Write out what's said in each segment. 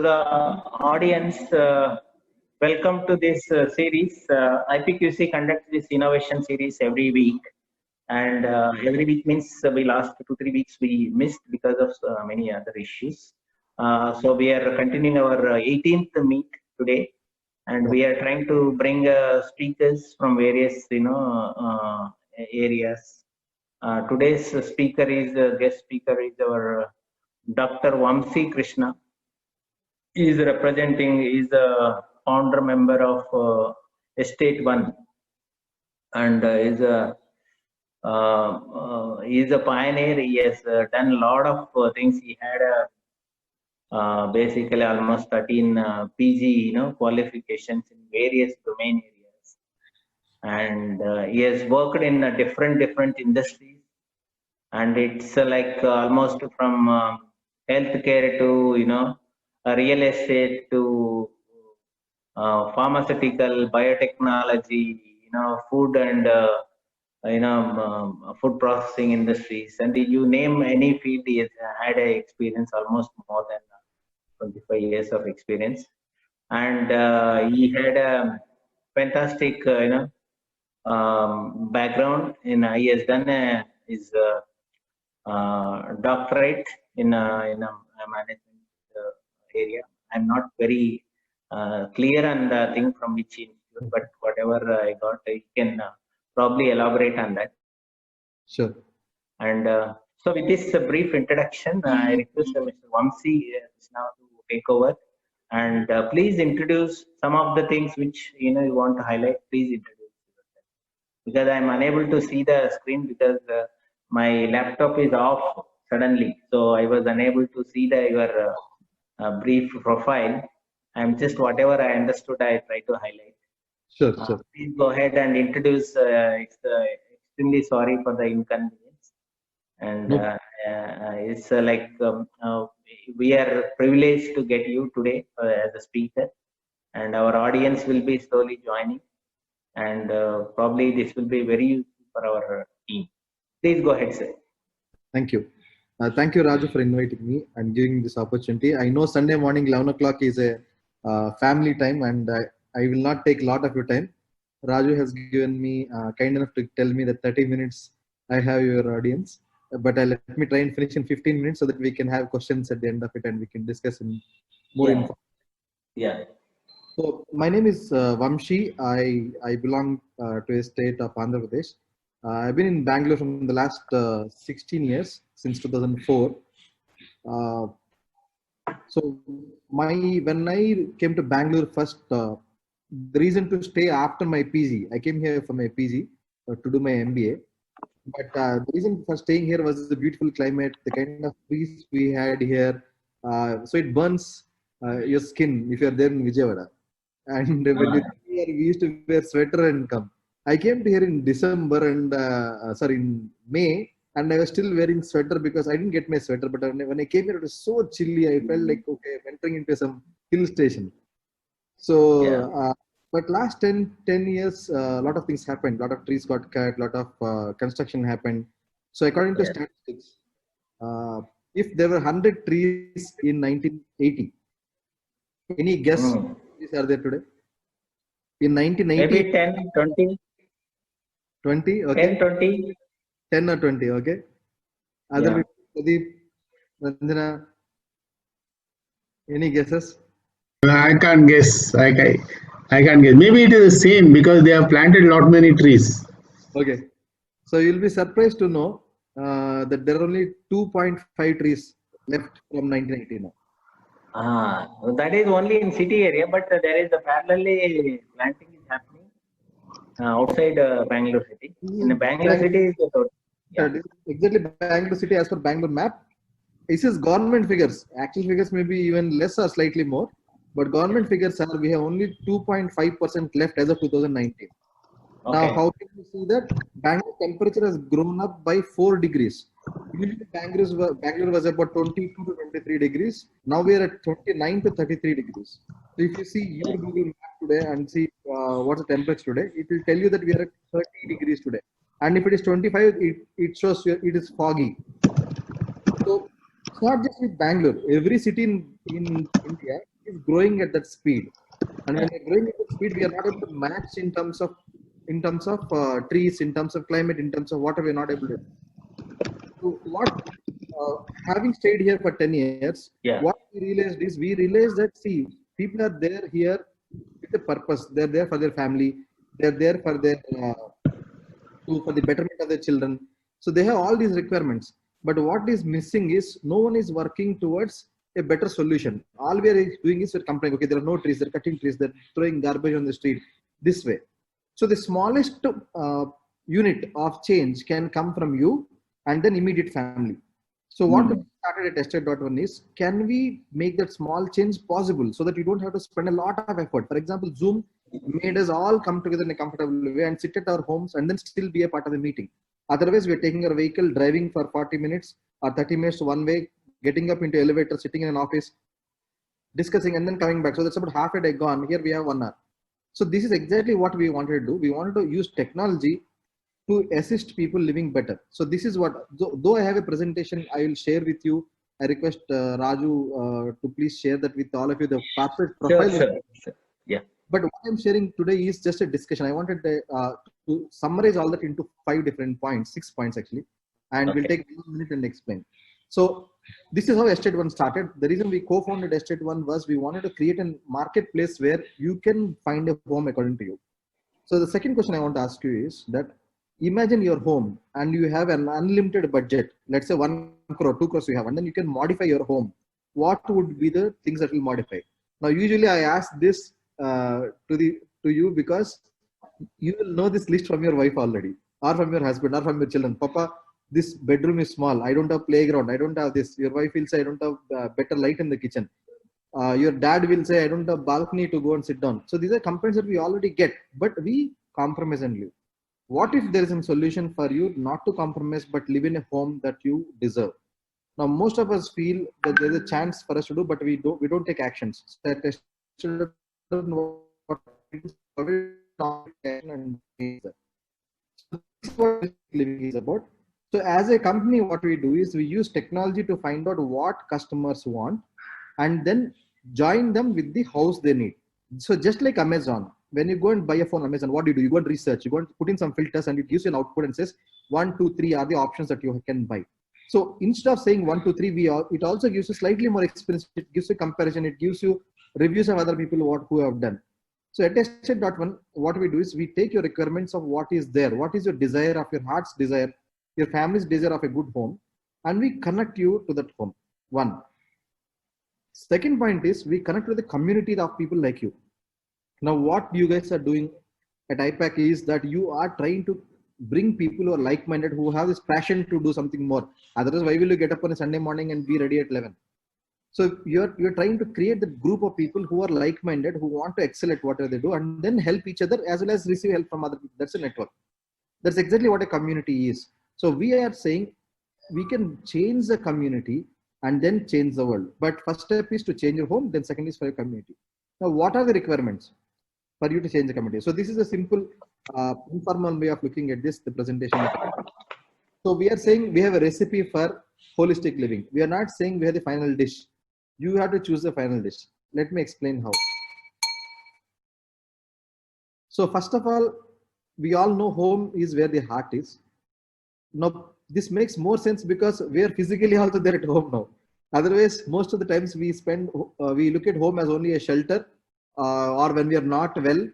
the audience, welcome to this series. IPQC conducts this innovation series every week, and every week means we last 2-3 weeks we missed because of many other issues. So we are continuing our 18th meet today, and we are trying to bring speakers from various areas. Today's speaker is guest speaker is our Dr. Vamsi Krishna. He is a founder member of Estate One, and is a pioneer. He has done a lot of things. He had basically almost 13 PG qualifications in various domain areas, and he has worked in different industries, and it's like almost from healthcare to real estate to pharmaceutical, biotechnology, food and food processing industries, and you name any field, he has had a experience almost more than 25 years of experience, and he had a fantastic background in. He has done his doctorate in a management area. I'm not very clear on the thing from which institute, but whatever I got, I can probably elaborate on that. Sure. And so with this brief introduction, I request Mr. Vamsi now to take over, and please introduce some of the things which you want to highlight. Please introduce yourself, because I'm unable to see the screen because my laptop is off suddenly, so I was unable to see your brief profile. I'm just whatever I understood, I try to highlight. Sure. Please go ahead and introduce. It's extremely sorry for the inconvenience, and it's like we are privileged to get you today as a speaker, and our audience will be slowly joining, and probably this will be very useful for our team. Please go ahead, sir. Thank you. Thank you, Raju, for inviting me and giving this opportunity. I know Sunday morning 11 o'clock is a family time, and I will not take a lot of your time. Raju has given me kind enough to tell me that 30 minutes I have your audience, but let me try and finish in 15 minutes so that we can have questions at the end of it and we can discuss in more info. Yeah. So my name is Vamshi. I belong to a state of Andhra Pradesh. I've been in Bangalore from the last 16 years, since 2004. So when I came to Bangalore first, the reason to stay after my PG, I came here for my PG to do my MBA. But the reason for staying here was the beautiful climate, the kind of trees we had here. So it burns your skin if you're there in Vijayawada. And when you're here, we used to wear sweater and come. I came to here in December and in May, and I was still wearing sweater because I didn't get my sweater. But when I came here, it was so chilly. I felt like okay, I'm entering into some hill station. So, but last 10 years, a lot of things happened. A lot of trees got cut. A lot of construction happened. So according to statistics, if there were 100 trees in 1980, any guess how many trees are there today? In 1980, maybe 10, 20. 20, okay. 10, 20. 10 or 20, okay. Other Pradeep, Ranjana, any guesses? I can't guess. I can't guess. Maybe it is the same because they have planted lot many trees. Okay. So you'll be surprised to know that there are only 2.5 trees left from 1980 now. That is only in city area, but there is a parallelly planting is happening outside Bangalore city. In Bangalore city, exactly Bangalore city as per Bangalore map. This is government figures. Actual figures may be even less or slightly more, but government figures are we have only 2.5% left as of 2019. Okay. Now, how can you see that? Bangalore temperature has grown up by 4 degrees. Usually, Bangalore was about 22 to 23 degrees. Now we are at 29 to 33 degrees. So if you see your Google map today and see what's the temperature today, it will tell you that we are at 30 degrees today. And if it is 25, it shows you it is foggy. So it's not just with Bangalore. Every city in India is growing at that speed. And when we're growing at that speed, we are not able to match in terms of trees, in terms of climate, in terms of water. We're not able to. So what, having stayed here for 10 years, Yeah. what we realized that, see, people are there here with a purpose. They're there for their family. They're there for their, for the betterment of their children. So they have all these requirements. But what is missing is no one is working towards a better solution. All we are doing is we're complaining, okay, there are no trees, they're cutting trees, they're throwing garbage on the street this way. So the smallest unit of change can come from you and then immediate family. So what we started at Estate.one is, can we make that small change possible so that you don't have to spend a lot of effort? For example, Zoom made us all come together in a comfortable way and sit at our homes and then still be a part of the meeting. Otherwise, we're taking our vehicle, driving for 40 minutes or 30 minutes one way, getting up into elevator, sitting in an office, discussing, and then coming back. So that's about half a day gone. Here we have 1 hour. So this is exactly what we wanted to do. We wanted to use technology to assist people living better. So this is what, though I have a presentation, I will share with you. I request Raju to please share that with all of you, the corporate profile. Sure. Yeah. But what I'm sharing today is just a discussion. I wanted to summarize all that into 5 different points, 6 points actually, and we'll take 1 minute and explain. So this is how Estate.one started. The reason we co-founded Estate.one was we wanted to create a marketplace where you can find a home according to you. So the second question I want to ask you is that, imagine your home and you have an unlimited budget. Let's say 1 crore, 2 crores you have, and then you can modify your home. What would be the things that will modify? Now, usually I ask this to you because you will know this list from your wife already, or from your husband, or from your children. Papa, this bedroom is small. I don't have playground. I don't have this. Your wife will say, I don't have better light in the kitchen. Your dad will say, I don't have balcony to go and sit down. So these are complaints that we already get, but we compromise and live. What if there is a solution for you not to compromise, but live in a home that you deserve? Now, most of us feel that there is a chance for us to do, but we don't take actions. So this is what living is about. So as a company, what we do is we use technology to find out what customers want and then join them with the house they need. So just like Amazon, when you go and buy a phone on Amazon, what do? You go and research, you go and put in some filters and it gives you an output and says 1, 2, 3 are the options that you can buy. So instead of saying 1, 2, 3, it also gives you slightly more experience. It gives you comparison. It gives you reviews of other people who have done. So at Estate.one, what we do is we take your requirements of what is there, what is your desire of your heart's desire, your family's desire of a good home, and we connect you to that home. One. Second point is we connect with the community of people like you. Now, what you guys are doing at IPAC is that you are trying to bring people who are like-minded, who have this passion to do something more. Otherwise, why will you get up on a Sunday morning and be ready at 11? So you're trying to create the group of people who are like-minded, who want to excel at whatever they do, and then help each other as well as receive help from other people. That's a network. That's exactly what a community is. So we are saying we can change the community and then change the world. But first step is to change your home. Then second is for your community. Now, what are the requirements for you to change the community? So this is a simple, informal way of looking at this, the presentation. So we are saying we have a recipe for holistic living. We are not saying we have the final dish. You have to choose the final dish. Let me explain how. So first of all, we all know home is where the heart is. Now, this makes more sense because we are physically also there at home now. Otherwise, most of the times we look at home as only a shelter, or when we are not well,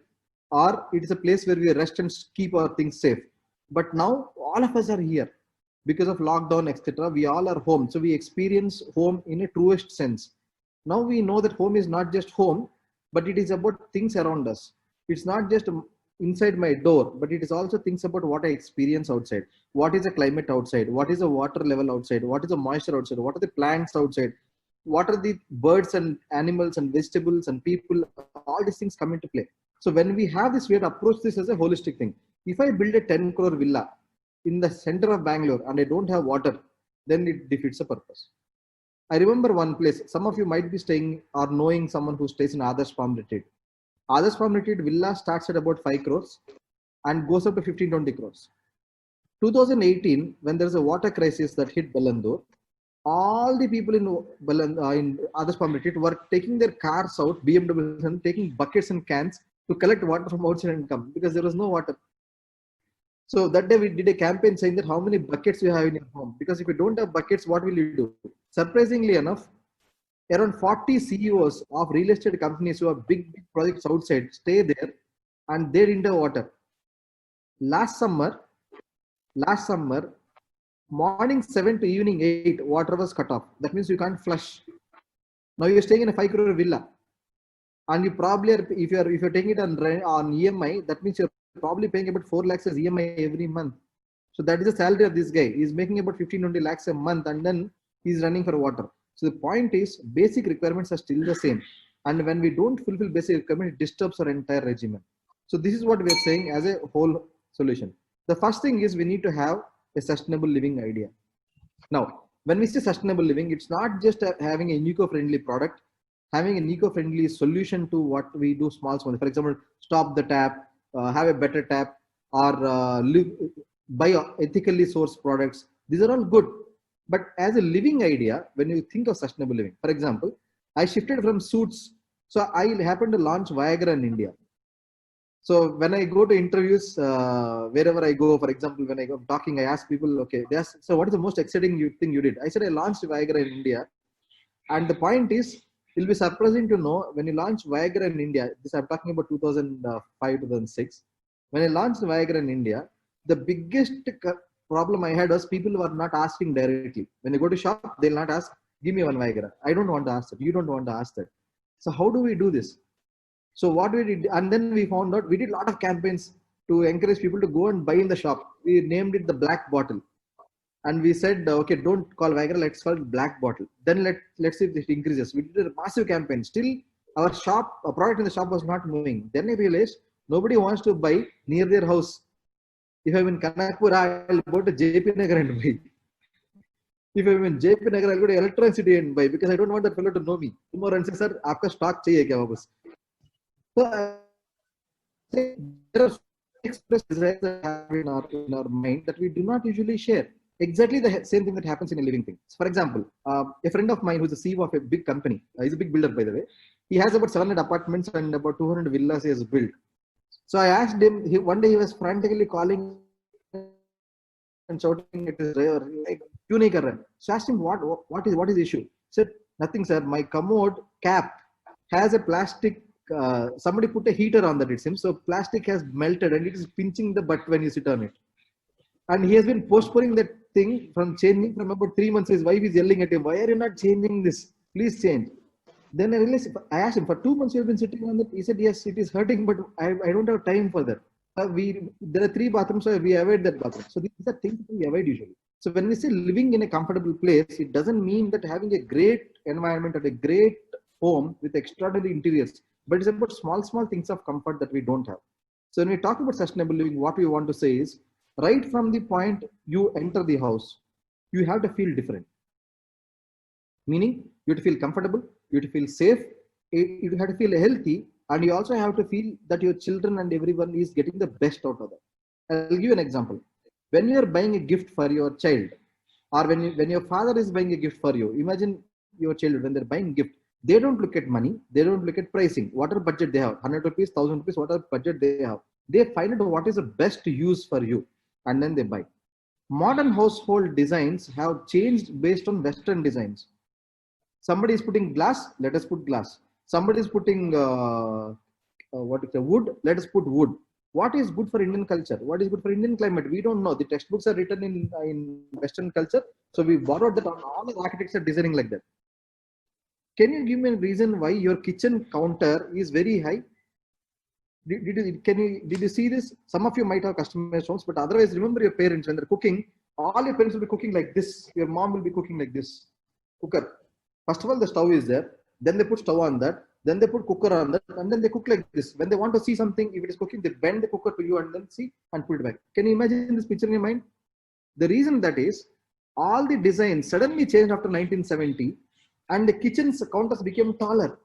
or it is a place where we rest and keep our things safe. But now all of us are here because of lockdown, etc. We all are home. So we experience home in a truest sense. Now we know that home is not just home, but it is about things around us. It's not just inside my door, but it is also things about what I experience outside. What is the climate outside? What is the water level outside? What is the moisture outside? What are the plants outside? What are the birds and animals and vegetables and people? All these things come into play. So when we have this, we have to approach this as a holistic thing. If I build a 10 crore villa in the center of Bangalore and I don't have water, then it defeats the purpose. I remember one place, some of you might be staying or knowing someone who stays in Adarsh Palm Retreat. Adarsh Palm Retreat villa starts at about 5 crores and goes up to 15-20 crores. 2018, when there is a water crisis that hit Bellandur, all the people in Adarsh Palm Retreat were taking their cars out, BMWs, and taking buckets and cans to collect water from outside and come because there was no water. So that day we did a campaign saying that how many buckets you have in your home, because if you don't have buckets, what will you do? Surprisingly enough, around 40 CEOs of real estate companies who have big projects outside stay there, and they didn't have water. Last summer, morning 7 to evening 8, water was cut off. That means you can't flush. Now you're staying in a 5 crore villa, and you probably are, if you're taking it on EMI, that means you're probably paying about 4 lakhs as EMI every month. So that is the salary of this guy. He's making about 15-20 lakhs a month, and then he's running for water. So the point is, basic requirements are still the same. And when we don't fulfill basic requirements, it disturbs our entire regimen. So this is what we are saying as a whole solution. The first thing is we need to have a sustainable living idea. Now, when we say sustainable living, it's not just having an eco-friendly product, having an eco-friendly solution to what we do small. For example, stop the tap, have a better tap, or buy ethically sourced products. These are all good. But as a living idea, when you think of sustainable living, for example, I shifted from suits. So I happened to launch Viagra in India. So when I go to interviews, wherever I go, for example, when I go talking, I ask people, okay, so what is the most exciting thing you did? I said, I launched Viagra in India. And the point is, it'll be surprising to know when you launch Viagra in India, this I'm talking about 2005, 2006. When I launched Viagra in India, the biggest problem I had was people were not asking directly. When they go to shop, they'll not ask, give me one Viagra. I don't want to ask that. You don't want to ask that. So how do we do this? So what we did, and then we found out, we did a lot of campaigns to encourage people to go and buy in the shop. We named it the black bottle. And we said, okay, don't call Viagra, let's call it black bottle. Then let's see if it increases. We did a massive campaign. Still, our product in the shop was not moving. Then I realized nobody wants to buy near their house. If I'm in Kanakpur, I'll go to JP Nagar and buy. If I'm in JP Nagar, I'll go to Electron City and buy, because I don't want that fellow to know me. Tomorrow and say, sir, aapka stock chahiye kya wapas? So there are express desires that have in our mind that we do not usually share. Exactly the same thing that happens in a living thing. So for example, a friend of mine who's the CEO of a big company, he's a big builder by the way. He has about 700 apartments and about 200 villas he has built. So I asked him, one day he was frantically calling and shouting at his driver, like, so I asked him, what is the issue? He said, nothing sir, my commode cap has a plastic, somebody put a heater on that it seems, so plastic has melted and it is pinching the butt when you sit on it. And he has been postponing that thing from changing from about 3 months. His wife is yelling at him, why are you not changing this? Please change. Then I realized, I asked him, for 2 months you have been sitting on that. He said, yes, it is hurting, but I don't have time for that. There are 3 bathrooms, so we avoid that bathroom. So these are things we avoid usually. So when we say living in a comfortable place, it doesn't mean that having a great environment or a great home with extraordinary interiors, but it's about small things of comfort that we don't have. So when we talk about sustainable living, what we want to say is, right from the point you enter the house, you have to feel different. Meaning, you have to feel comfortable, you have to feel safe, you have to feel healthy, and you also have to feel that your children and everyone is getting the best out of that. I'll give you an example. When you are buying a gift for your child, or when your father is buying a gift for you, imagine your children, when they're buying a gift, they don't look at money, they don't look at pricing, whatever budget they have, 100 rupees, 1000 rupees, whatever budget they have, they find out what is the best to use for you, and then they buy. Modern household designs have changed based on Western designs. Somebody is putting glass, let us put glass. Somebody is putting wood, let us put wood. What is good for Indian culture? What is good for Indian climate? We don't know. The textbooks are written in Western culture, so we borrowed that. All the architects are designing like that. Can you give me a reason why your kitchen counter is very high? Did you see this? Some of you might have customized homes, but otherwise, remember your parents when they're cooking. All your parents will be cooking like this. Your mom will be cooking like this. Cooker. First of all, the stove is there. Then they put stove on that. Then they put cooker on that, and then they cook like this. When they want to see something, if it is cooking, they bend the cooker to you and then see and put it back. Can you imagine this picture in your mind? The reason that is, all the designs suddenly changed after 1970, and the kitchen's counters became taller,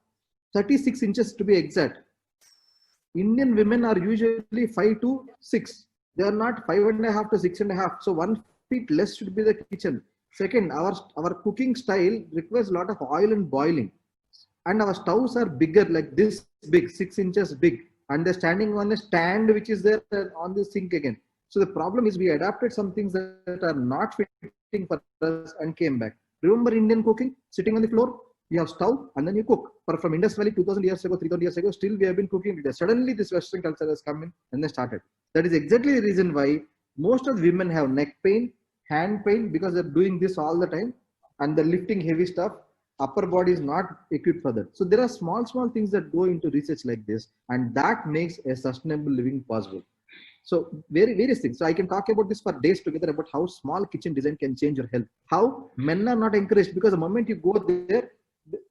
36 inches to be exact. Indian women are usually 5 to 6. They are not 5.5 to 6.5. So 1 feet less should be the kitchen. Second, our cooking style requires a lot of oil and boiling, and our stoves are bigger, like this big, 6 inches big, and they're standing on a stand which is there on the sink again. So the problem is we adapted some things that are not fitting for us and came back. Remember Indian cooking, sitting on the floor, you have stove and then you cook. But from Indus Valley 2000 years ago, 3000 years ago, still we have been cooking. Suddenly this Western culture has come in and they started. That is exactly the reason why most of the women have neck pain, hand pain, because they're doing this all the time and they're lifting heavy stuff. Upper body is not equipped for that. So there are small things that go into research like this, and that makes a sustainable living possible. So various things. So I can talk about this for days together about how small kitchen design can change your health. How men are not encouraged, because the moment you go there,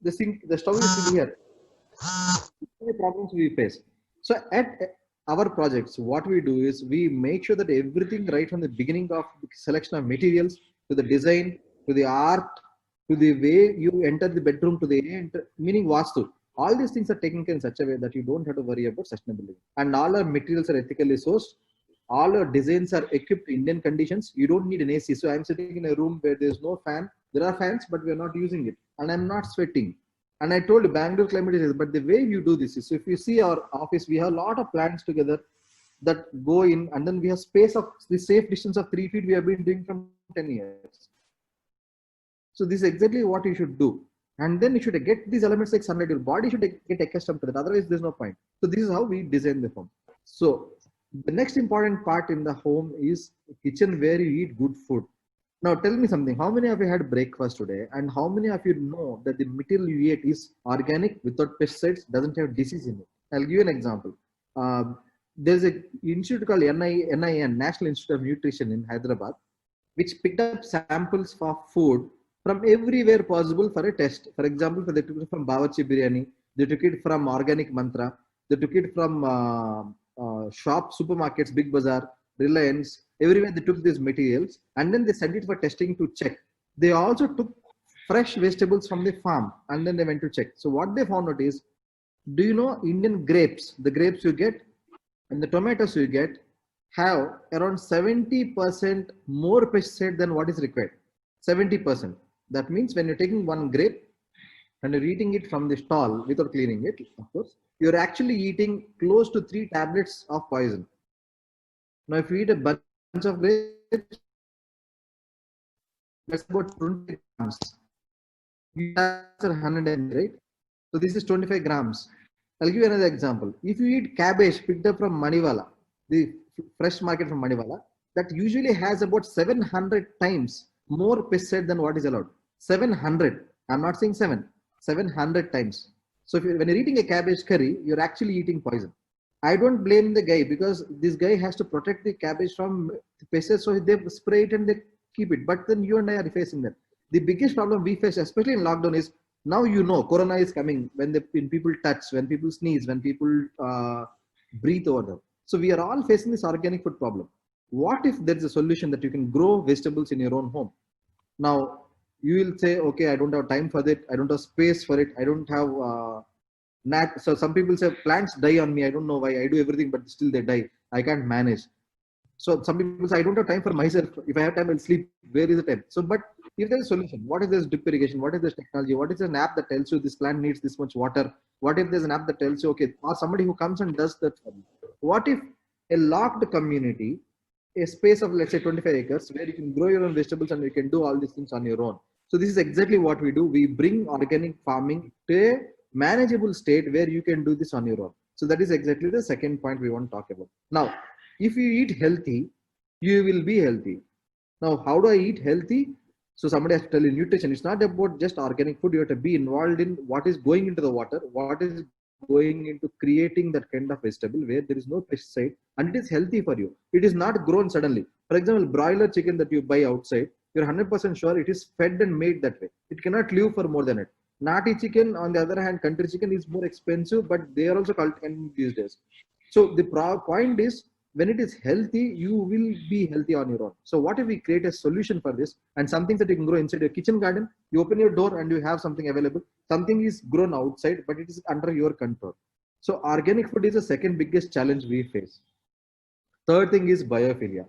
the sink, the stove is here. Problems we face. So at our projects, what we do is we make sure that everything right from the beginning of the selection of materials to the design to the art to the way you enter the bedroom to the meaning vastu. All these things are taken care in such a way that you don't have to worry about sustainability. And all our materials are ethically sourced. All our designs are equipped to Indian conditions. You don't need an AC. So I'm sitting in a room where there's no fan. There are fans, but we're not using it. And I'm not sweating. And I told you, Bangalore climate is, but the way you do this is, so if you see our office, we have a lot of plants together that go in, and then we have space of the safe distance of 3 feet we have been doing from 10 years. So this is exactly what you should do. And then you should get these elements like sunlight. Your body should get accustomed to that. Otherwise, there's no point. So this is how we design the home. So the next important part in the home is kitchen where you eat good food. Now tell me something. How many of you had breakfast today? And how many of you know that the material you ate is organic, without pesticides, doesn't have disease in it? I'll give you an example. There's an institute called NIN, National Institute of Nutrition in Hyderabad, which picked up samples for food from everywhere possible for a test. For example, they took it from Bawarchi Biryani, they took it from Organic Mantra, they took it from supermarkets, Big Bazaar, Reliance, everywhere they took these materials and then they sent it for testing to check. They also took fresh vegetables from the farm and then they went to check. So what they found out is, do you know Indian grapes, the grapes you get and the tomatoes you get have around 70% more pesticide than what is required. 70%. That means when you're taking one grape and you're eating it from the stall without cleaning it, of course, you're actually eating close to 3 tablets of poison. Now, if you eat a bunch of grapes, that's about 20 grams. You have 100, right? So this is 25 grams. I'll give you another example. If you eat cabbage picked up from Maniwala, the fresh market from Maniwala, that usually has about 700 times more pesticide than what is allowed. 700. I'm not saying 700 times. So when you're eating a cabbage curry, you're actually eating poison. I don't blame the guy, because this guy has to protect the cabbage from the pests, so they spray it and they keep it. But then you and I are facing that. The biggest problem we face, especially in lockdown, is now Corona is coming when people touch, when people sneeze, when people breathe over them. So we are all facing this organic food problem. What if there is a solution that you can grow vegetables in your own home? Now, you will say, okay, I don't have time for that. I don't have space for it. I don't have so some people say plants die on me. I don't know why. I do everything, but still they die. I can't manage. So some people say, I don't have time for myself. If I have time, I'll sleep. Where is the time? So, but if there's a solution, what is this drip irrigation? What is this technology? What is an app that tells you this plant needs this much water? What if there's an app that tells you, okay, or somebody who comes and does that for you? What if a locked community, a space of let's say 25 acres, where you can grow your own vegetables and you can do all these things on your own? So this is exactly what we do. We bring organic farming to a manageable state where you can do this on your own. So that is exactly the second point we want to talk about. Now, if you eat healthy, you will be healthy. Now, how do I eat healthy? So somebody has to tell you nutrition. It's not about just organic food. You have to be involved in what is going into the water, what is going into creating that kind of vegetable where there is no pesticide and it is healthy for you. It is not grown suddenly. For example, broiler chicken that you buy outside, you're 100% sure it is fed and made that way. It cannot live for more than it. Nati chicken, on the other hand, country chicken is more expensive, but they are also cultivated these days. So the point is, when it is healthy, you will be healthy on your own. So what if we create a solution for this and some things that you can grow inside your kitchen garden? You open your door and you have something available. Something is grown outside, but it is under your control. So organic food is the second biggest challenge we face. Third thing is biophilia.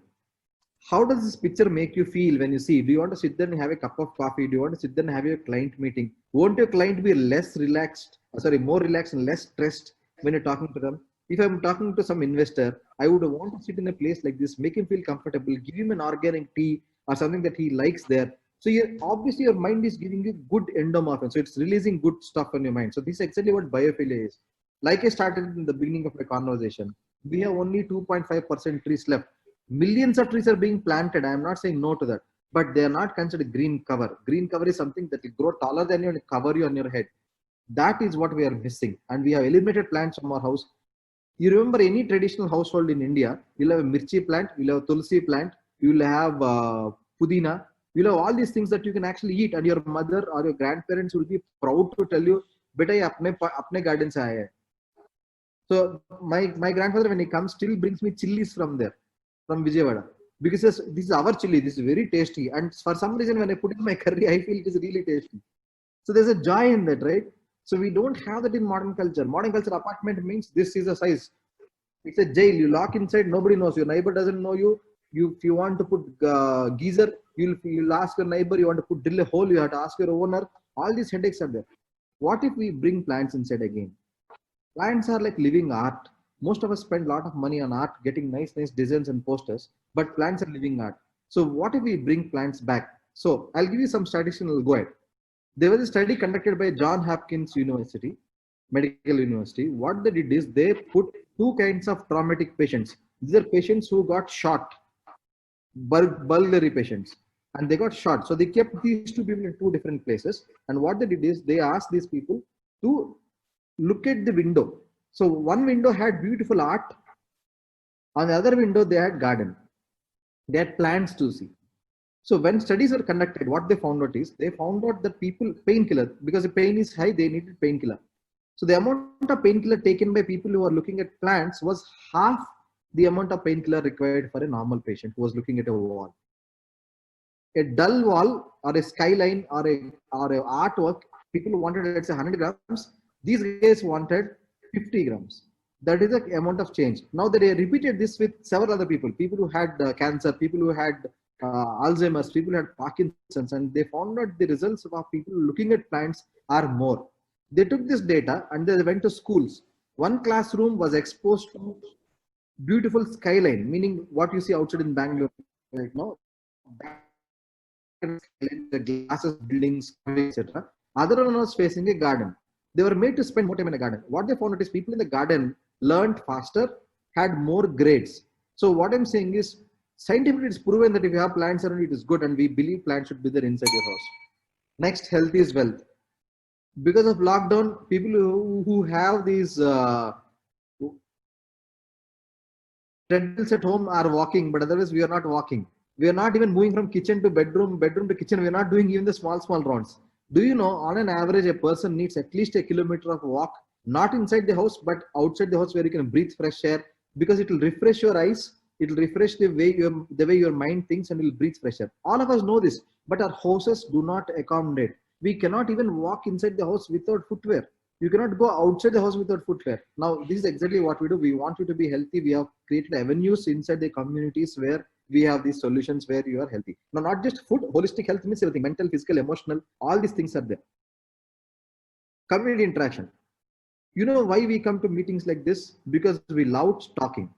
How does this picture make you feel when you see? Do you want to sit there and have a cup of coffee? Do you want to sit there and have your client meeting? Won't your client be less relaxed, more relaxed and less stressed when you're talking to them? If I'm talking to some investor, I would want to sit in a place like this, make him feel comfortable, give him an organic tea or something that he likes there. So obviously your mind is giving you good endomorphin. So it's releasing good stuff on your mind. So this is exactly what biophilia is. Like I started in the beginning of my conversation, we have only 2.5% trees left. Millions of trees are being planted. I am not saying no to that, but they are not considered green cover. Green cover is something that will grow taller than you and cover you on your head. That is what we are missing. And we have eliminated plants from our house. You remember any traditional household in India, you'll have a mirchi plant, you'll have a tulsi plant, you'll have pudina, you'll have all these things that you can actually eat, and your mother or your grandparents will be proud to tell you, beta ye apne garden se aaya hai. So my grandfather, when he comes, still brings me chilies from there, from Vijayawada, because this is our chili. This is very tasty, and for some reason, when I put in my curry, I feel it is really tasty. So there's a joy in that, right? So we don't have that in modern culture. Modern culture, apartment means this is a size. It's a jail. You lock inside, nobody knows. Your neighbor doesn't know you. If you want to put geyser, you'll ask your neighbor. You want to drill a hole, you have to ask your owner. All these headaches are there. What if we bring plants inside again? Plants are like living art. Most of us spend a lot of money on art, getting nice designs and posters, but plants are living art. So what if we bring plants back? So I'll give you some statistics and I'll go ahead. There was a study conducted by Johns Hopkins University, Medical University. What they did is they put two kinds of traumatic patients. These are patients who got shot, burglary patients, and they got shot. So they kept these two people in two different places. And what they did is they asked these people to look at the window. So one window had beautiful art. On the other window, they had garden. They had plants to see. So when studies were conducted, what they found out is they found out that people, painkiller, because the pain is high, they needed painkiller. So the amount of painkiller taken by people who are looking at plants was half the amount of painkiller required for a normal patient who was looking at a wall. A dull wall or a skyline or a artwork, people wanted, let's say, 100 grams. These guys wanted 50 grams. That is the amount of change. Now they repeated this with several other people who had cancer, people who had Alzheimer's, people who had Parkinson's, and they found out the results of people looking at plants are more. They took this data and they went to schools. One classroom was exposed to beautiful skyline, meaning what you see outside in Bangalore right now, the glasses, buildings, etc. Other one was facing a garden. They were made to spend more time in a garden. What they found out is people in the garden learned faster, had more grades. So what I'm saying is, scientifically it's proven that if you have plants around, it is good, and we believe plants should be there inside your house. Next, health is wealth. Because of lockdown, people who have these treadmills at home are walking, but otherwise we are not walking. We are not even moving from kitchen to bedroom, bedroom to kitchen. We are not doing even the small rounds. Do you know, on an average, a person needs at least a kilometer of walk, not inside the house, but outside the house where you can breathe fresh air, because it will refresh your eyes. It will refresh the way your mind thinks, and will breathe fresh air. All of us know this, but our houses do not accommodate. We cannot even walk inside the house without footwear. You cannot go outside the house without footwear. Now, this is exactly what we do. We want you to be healthy. We have created avenues inside the communities where we have these solutions where you are healthy. Now, not just food, holistic health means everything, mental, physical, emotional, all these things are there. Community interaction. You know why we come to meetings like this? Because we love talking.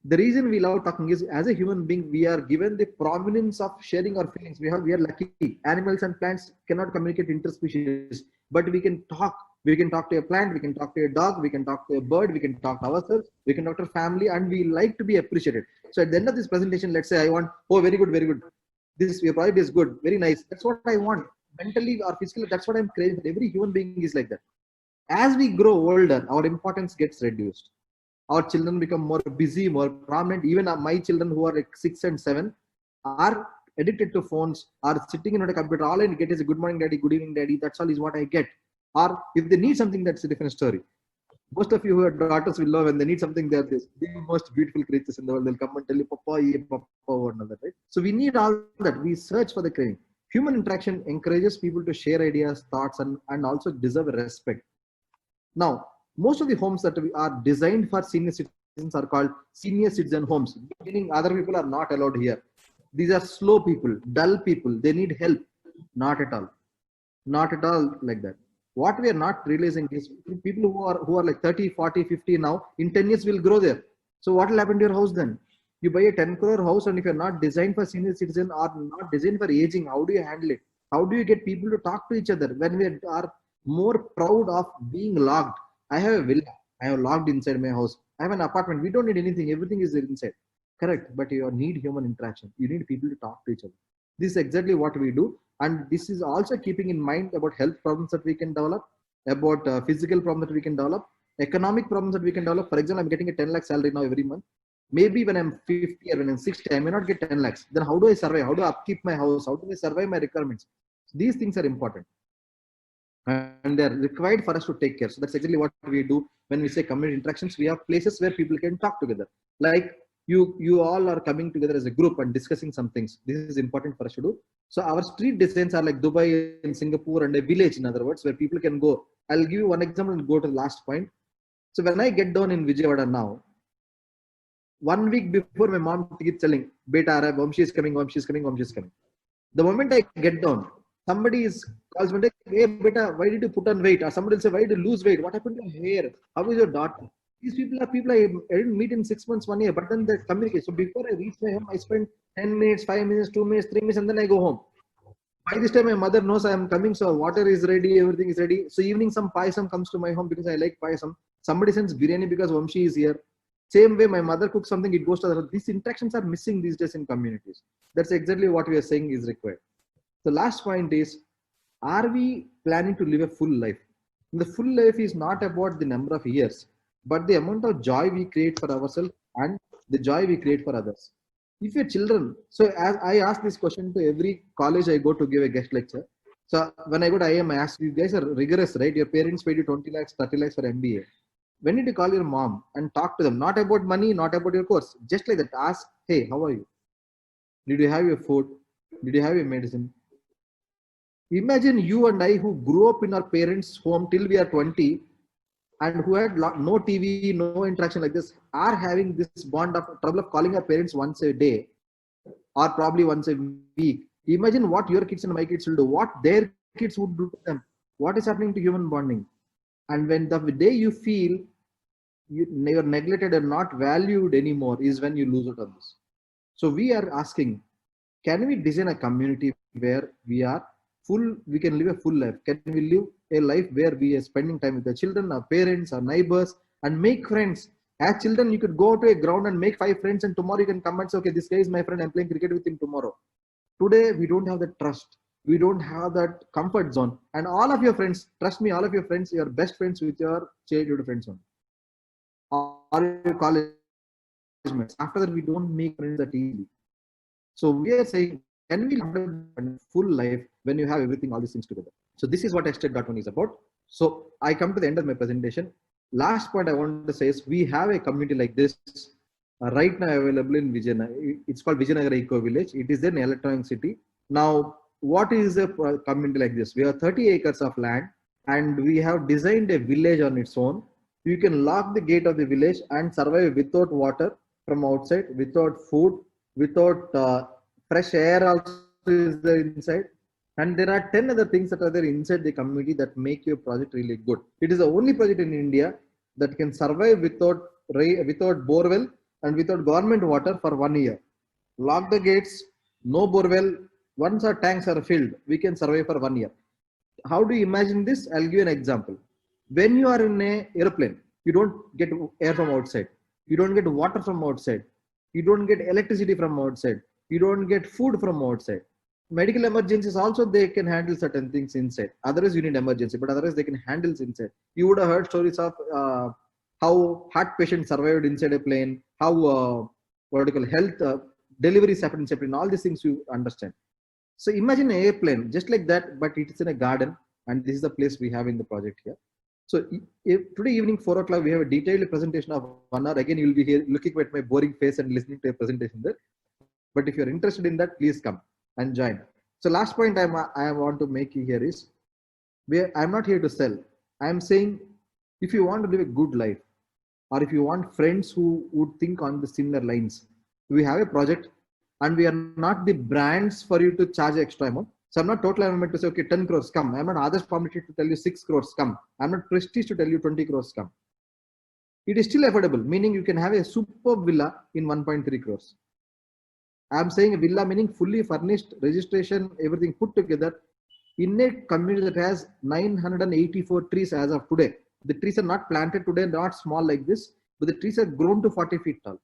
The reason we love talking is, as a human being, we are given the prominence of sharing our feelings. We are lucky. Animals and plants cannot communicate interspecies, but we can talk. We can talk to a plant, we can talk to a dog, we can talk to a bird, we can talk to ourselves, we can talk to family, and we like to be appreciated. So at the end of this presentation, let's say I want, oh, very good, very good. Your project is good, very nice. That's what I want. Mentally or physically, that's what I'm craving. Every human being is like that. As we grow older, our importance gets reduced. Our children become more busy, more prominent. Even my children who are like 6 and 7 are addicted to phones, are sitting in a computer. All I get is a good morning, daddy, good evening, daddy. That's all is what I get. Or if they need something, that's a different story. Most of you who have daughters will know when they need something, they're the most beautiful creatures in the world. They'll come and tell you, Papa, ye, Papa, or another, right? So we need all that. We search for the craving. Human interaction encourages people to share ideas, thoughts, and also deserve respect. Now, most of the homes that are designed for senior citizens are called senior citizen homes, meaning other people are not allowed here. These are slow people, dull people. They need help. Not at all. Not at all like that. What we are not realizing is people who are like 30, 40, 50 now, in 10 years will grow there. So what will happen to your house then? You buy a 10 crore house, and if you're not designed for senior citizen or not designed for aging, how do you handle it? How do you get people to talk to each other when we are more proud of being locked? I have a villa. I have locked inside my house. I have an apartment. We don't need anything. Everything is inside. Correct. But you need human interaction. You need people to talk to each other. This is exactly what we do. And this is also keeping in mind about health problems that we can develop, about physical problems that we can develop, economic problems that we can develop. For example, I'm getting a 10 lakh salary now every month. Maybe when I'm 50 or when I'm 60, I may not get 10 lakhs. Then how do I survive? How do I upkeep my house? How do I survive my requirements? These things are important. And they're required for us to take care. So that's exactly what we do when we say community interactions. We have places where people can talk together. Like you all are coming together as a group and discussing some things. This is important for us to do. So our street designs are like Dubai and Singapore, and a village, in other words, where people can go. I'll give you one example and go to the last point. So when I get down in Vijayawada now, 1 week before, my mom keeps telling, "Beta, Vamshi is coming, Vamshi is coming, Vamshi is coming." The moment I get down, somebody calls me, "Hey, beta, why did you put on weight?" Or somebody will say, "Why did you lose weight? What happened to your hair? How is your daughter?" These people are people I didn't meet in 6 months, 1 year, but then they communicate. So before I reach my home, I spend 10 minutes, 5 minutes, 2 minutes, 3 minutes, and then I go home. By this time, my mother knows I am coming, so water is ready, everything is ready. So evening, some payasam comes to my home because I like payasam. Somebody sends biryani because Vamshi is here. Same way, my mother cooks something, it goes to other. These interactions are missing these days in communities. That's exactly what we are saying is required. The last point is, are we planning to live a full life? The full life is not about the number of years, but the amount of joy we create for ourselves and the joy we create for others. If your children, so as I ask this question to every college I go to give a guest lecture. So when I go to IIM, I ask, you guys are rigorous, right? Your parents paid you 20 lakhs, 30 lakhs for MBA. When did you call your mom and talk to them? Not about money, not about your course. Just like that, ask, "Hey, how are you? Did you have your food? Did you have your medicine?" Imagine you and I who grew up in our parents' home till we are 20 and who had no TV, no interaction like this, are having this bond of trouble of calling our parents once a day or probably once a week. Imagine what your kids and my kids will do, what their kids would do to them. What is happening to human bonding? And when the day you feel you're neglected and not valued anymore is when you lose out on this. So we are asking, can we design a community where we can live a full life? Can we live a life where we are spending time with the children, our parents, our neighbors, and make friends? As children, you could go to a ground and make 5 friends, and tomorrow you can come and say, "Okay, this guy is my friend, I'm playing cricket with him tomorrow." Today, we don't have that trust. We don't have that comfort zone. And all of your friends, trust me, all of your friends, your best friends with your childhood friends only. Or your college mates. After that, we don't make friends that easily. So we are saying, can we live a full life when you have everything, all these things together? So this is what Extend.1 is about. So I come to the end of my presentation. Last point I want to say is, we have a community like this right now available in Vijayanagar. It's called Vijayanagar Eco Village. It is an electronic city. Now, what is a community like this? We have 30 acres of land and we have designed a village on its own. You can lock the gate of the village and survive without water from outside, without food, without fresh air also is there inside. And there are 10 other things that are there inside the community that make your project really good. It is the only project in India that can survive without borewell and without government water for 1 year. Lock the gates, no borewell. Once our tanks are filled, we can survive for 1 year. How do you imagine this? I'll give you an example. When you are in an airplane, you don't get air from outside. You don't get water from outside. You don't get electricity from outside. You don't get food from outside. Medical emergencies also, they can handle certain things inside. Otherwise, you need emergency, but otherwise they can handle inside. You would have heard stories of how heart patients survived inside a plane, how health deliveries happen inside a plane. All these things you understand. So imagine an airplane just like that, but it is in a garden, and this is the place we have in the project here. So today evening 4 o'clock, we have a detailed presentation of 1 hour. Again, you will be here looking at my boring face and listening to a presentation there. But if you're interested in that, please come and join. So last point I want to make here is, I'm not here to sell. I'm saying, if you want to live a good life, or if you want friends who would think on the similar lines, we have a project and we are not the brands for you to charge extra amount. So I'm not total environment to say, okay, 10 crores come. I'm not others permitted to tell you 6 crores come. I'm not prestige to tell you 20 crores come. It is still affordable, meaning you can have a superb villa in 1.3 crores. I'm saying a villa meaning fully furnished, registration, everything put together in a community that has 984 trees as of today. The trees are not planted today, not small like this, but the trees have grown to 40 feet tall.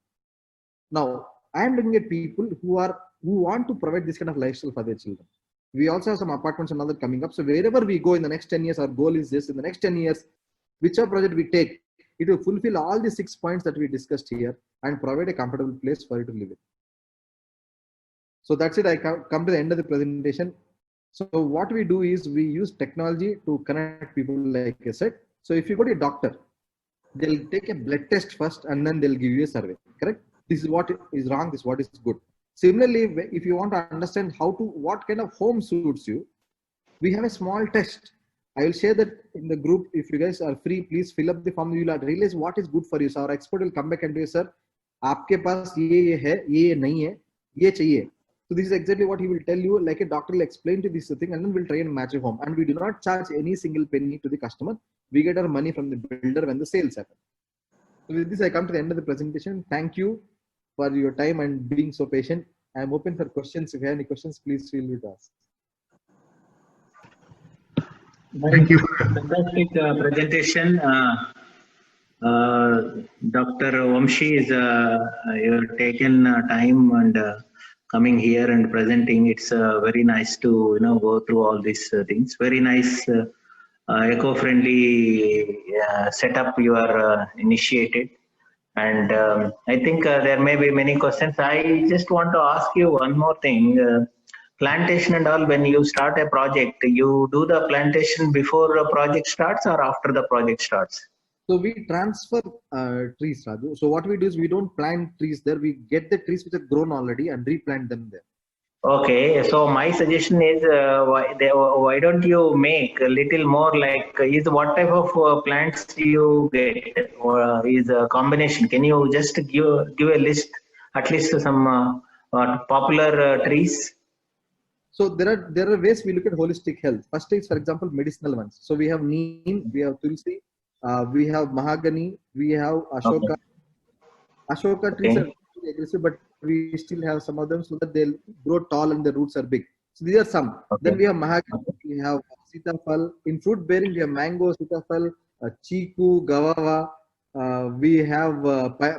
Now, I am looking at people who want to provide this kind of lifestyle for their children. We also have some apartments and other coming up. So wherever we go in the next 10 years, our goal is this: in the next 10 years, whichever project we take, it will fulfill all the 6 points that we discussed here and provide a comfortable place for you to live in. So that's it. I come to the end of the presentation. So what we do is we use technology to connect people, like I said. So if you go to a doctor, they'll take a blood test first and then they'll give you a survey, correct? This is what is wrong, this is what is good. Similarly, if you want to understand what kind of home suits you, we have a small test. I will share that in the group. If you guys are free, please fill up the form. You will realize what is good for you. So our expert will come back and say, sir, आपके पास ये है, ये नहीं है, ये चाहिए. So this is exactly what he will tell you. Like a doctor will explain to this thing, and then we'll try and match a home. And we do not charge any single penny to the customer. We get our money from the builder when the sales happen. So with this, I come to the end of the presentation. Thank you for your time and being so patient. I am open for questions. If you have any questions, please feel free to ask. Thank you. Fantastic presentation. Dr. Vamshi is you have taken time and coming here and presenting. It's very nice to go through all these things. Very nice eco-friendly setup you are initiated. And I think there may be many questions. I just want to ask you one more thing. Plantation and all, when you start a project, you do the plantation before a project starts or after the project starts? So we transfer trees, Raju. So what we do is we don't plant trees there. We get the trees which are grown already and replant them there. Okay, so my suggestion is why don't you make a little more like what type of plants you get, or is a combination? Can you just give a list, at least some popular trees? So there are ways we look at holistic health. First is, for example, medicinal ones. So we have neem, we have tulsi, we have mahogany, we have ashoka. Okay. Ashoka trees are very aggressive, but we still have some of them so that they'll grow tall and the roots are big. So these are some. Okay. Then we have mahogany, we have sitafal. In fruit bearing, we have mango, sitafal, chiku, guava. We have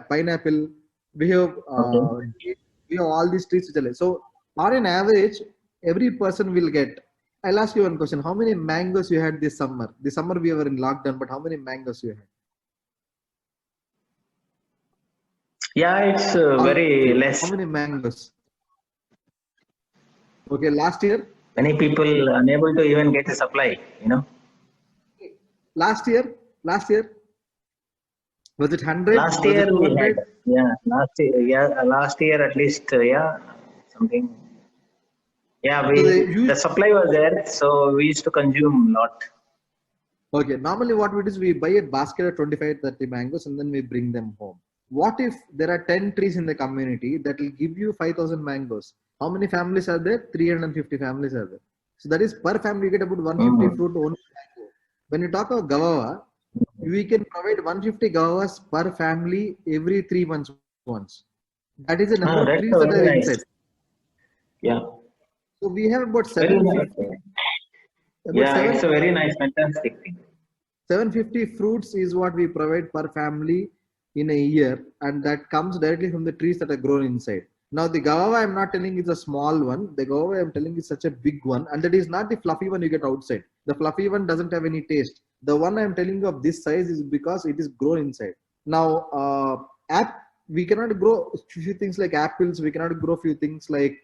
pineapple. We have all these trees which are like. So on an average, every person will get. I'll ask you one question. How many mangoes you had this summer? This summer we were in lockdown, but how many mangoes you had? Yeah, it's very less. How many mangoes? Okay, last year? Many people unable to even get a supply, Last year? Was it 100? Last year we had, last year at least, something. Yeah, the supply was there, so we used to consume a lot. Okay, normally what we do is we buy a basket of 25-30 mangoes and then we bring them home. What if there are 10 trees in the community that will give you 5,000 mangoes? How many families are there? 350 families are there. So that is per family you get about 150 fruit only. When you talk about guava, we can provide 150 guavas per family every 3 months once. That is the number of trees that are inside. Yeah. So we have about 750. It's a very nice, fantastic thing. 750 fruits is what we provide per family in a year, and that comes directly from the trees that are grown inside. Now the guava I'm not telling is a small one. The guava I'm telling is such a big one, and that is not the fluffy one you get outside. The fluffy one doesn't have any taste. The one I'm telling you of this size is because it is grown inside. Now we cannot grow few things like apples. We cannot grow few things like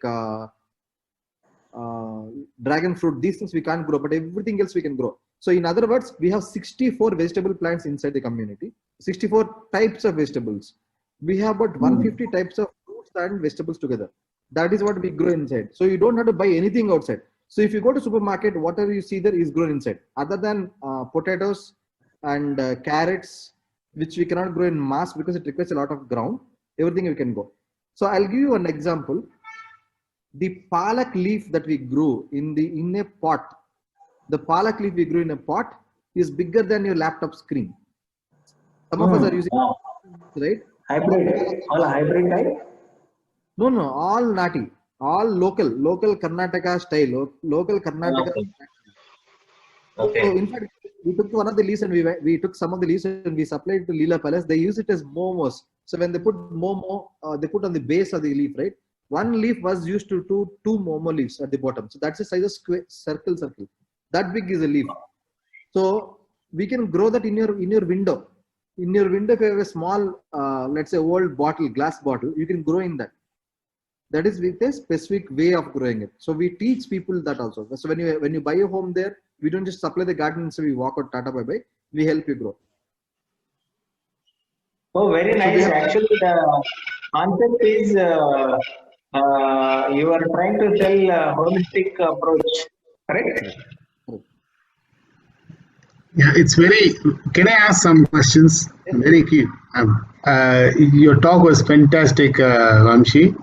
dragon fruit. These things we can't grow, but everything else we can grow. So in other words, we have 64 vegetable plants inside the community, 64 types of vegetables. We have about 150 types of fruits and vegetables together. That is what we grow inside. So you don't have to buy anything outside. So if you go to supermarket, whatever you see there is grown inside. Other than potatoes and carrots, which we cannot grow in mass because it requires a lot of ground. Everything we can grow. So I'll give you an example. The palak leaf that we grew in a pot, the palak leaf we grew in a pot is bigger than your laptop screen. Some of us are using, Wow. right? Hybrid, all hybrid type. No, all nati, all local Karnataka style, local Karnataka. Okay. So Okay. in fact, we took one of the leaves and we took some of the leaves and we supplied to Leela Palace. They use it as momos. So when they put momo, they put on the base of the leaf, right? One leaf was used to two momo leaves at the bottom. So that's the size of square, circle. That big is a leaf. So we can grow that in your window. In your window, if you have a small, let's say, old bottle, glass bottle, you can grow in that. That is with a specific way of growing it. So we teach people that also. So when you buy a home there, we don't just supply the garden and so we walk out, tata bye bye. We help you grow. Oh, very So we nice. have Actually, the concept is you are trying to tell holistic approach, correct? Yeah, it's very. Can I ask some questions? Very key. Your talk was fantastic, Vamshi.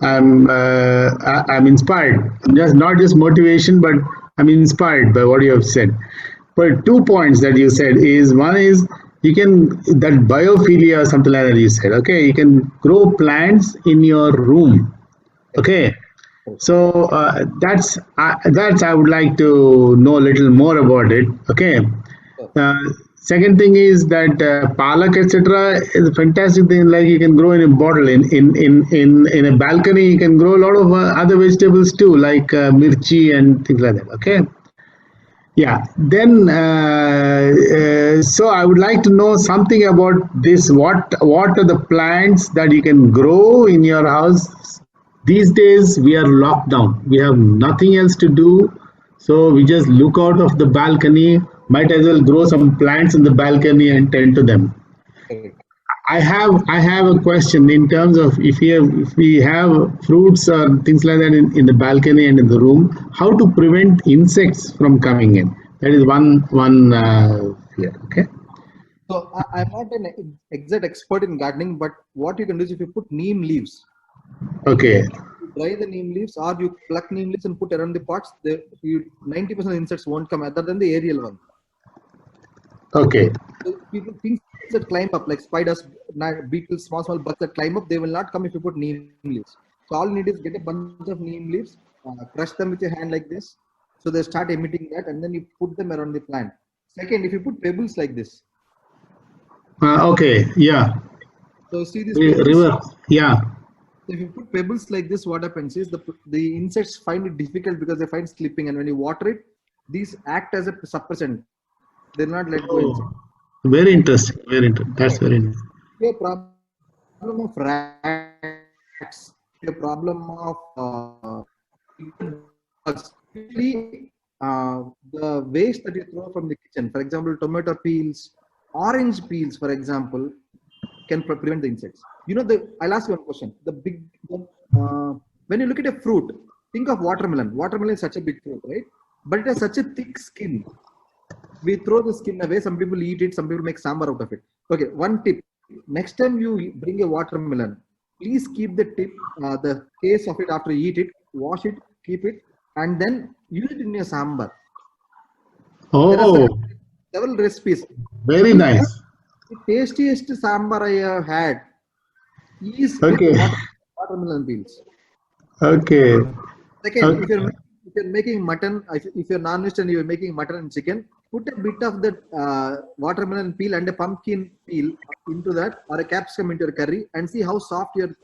I'm inspired. Just not just motivation, but I'm inspired by what you have said. But 2 points that you said is one is you can that biophilia or something like that you said. Okay, you can grow plants in your room. Okay, so that's I would like to know a little more about it. Okay. Uh, Second thing is that palak etc. is a fantastic thing. Like you can grow in a bottle in a balcony. You can grow a lot of other vegetables too, like mirchi and things like that. Okay. Yeah. Then so I would like to know something about this. What are the plants that you can grow in your house? These days we are locked down. We have nothing else to do, so we just look out of the balcony. Might as well grow some plants in the balcony and tend to them. I have a question in terms of if we have fruits or things like that in the balcony and in the room, how to prevent insects from coming in? That is one fear. Okay. So I'm not an exact expert in gardening, but what you can do is if you put neem leaves, Okay. you dry the neem leaves or you pluck neem leaves and put around the pots, 90% of the insects won't come other than the aerial one. Okay. So people things that climb up like spiders, beetles, small bugs that climb up, they will not come if you put neem leaves. So all you need is get a bunch of neem leaves, crush them with your hand like this. So they start emitting that and then you put them around the plant. Second, if you put pebbles like this. Okay. Yeah. So see these pebbles. River. Yeah. If you put pebbles like this, what happens is the insects find it difficult because they find slipping, and when you water it, these act as a suppressant. They'll not let go insects. Very interesting. Very interesting. That's very interesting. A problem of rats, a problem of bugs. The waste that you throw from the kitchen, for example, tomato peels, orange peels, for example, can prevent the insects. I'll ask you one question. When you look at a fruit, think of watermelon. Watermelon is such a big fruit, right? But it has such a thick skin. We throw the skin away. Some people eat it. Some people make sambar out of it. Okay, one tip. Next time you bring a watermelon, please keep the case of it after you eat it. Wash it, keep it, and then use it in your sambar. There are several recipes. Very nice. The tastiest sambar I have had is Okay. with watermelon peels. Okay. Second, if you're making mutton, if you're non-vegetarian, you're making mutton and chicken, put a bit of that watermelon peel and a pumpkin peel into that, or a capsicum into your curry, and see how soft your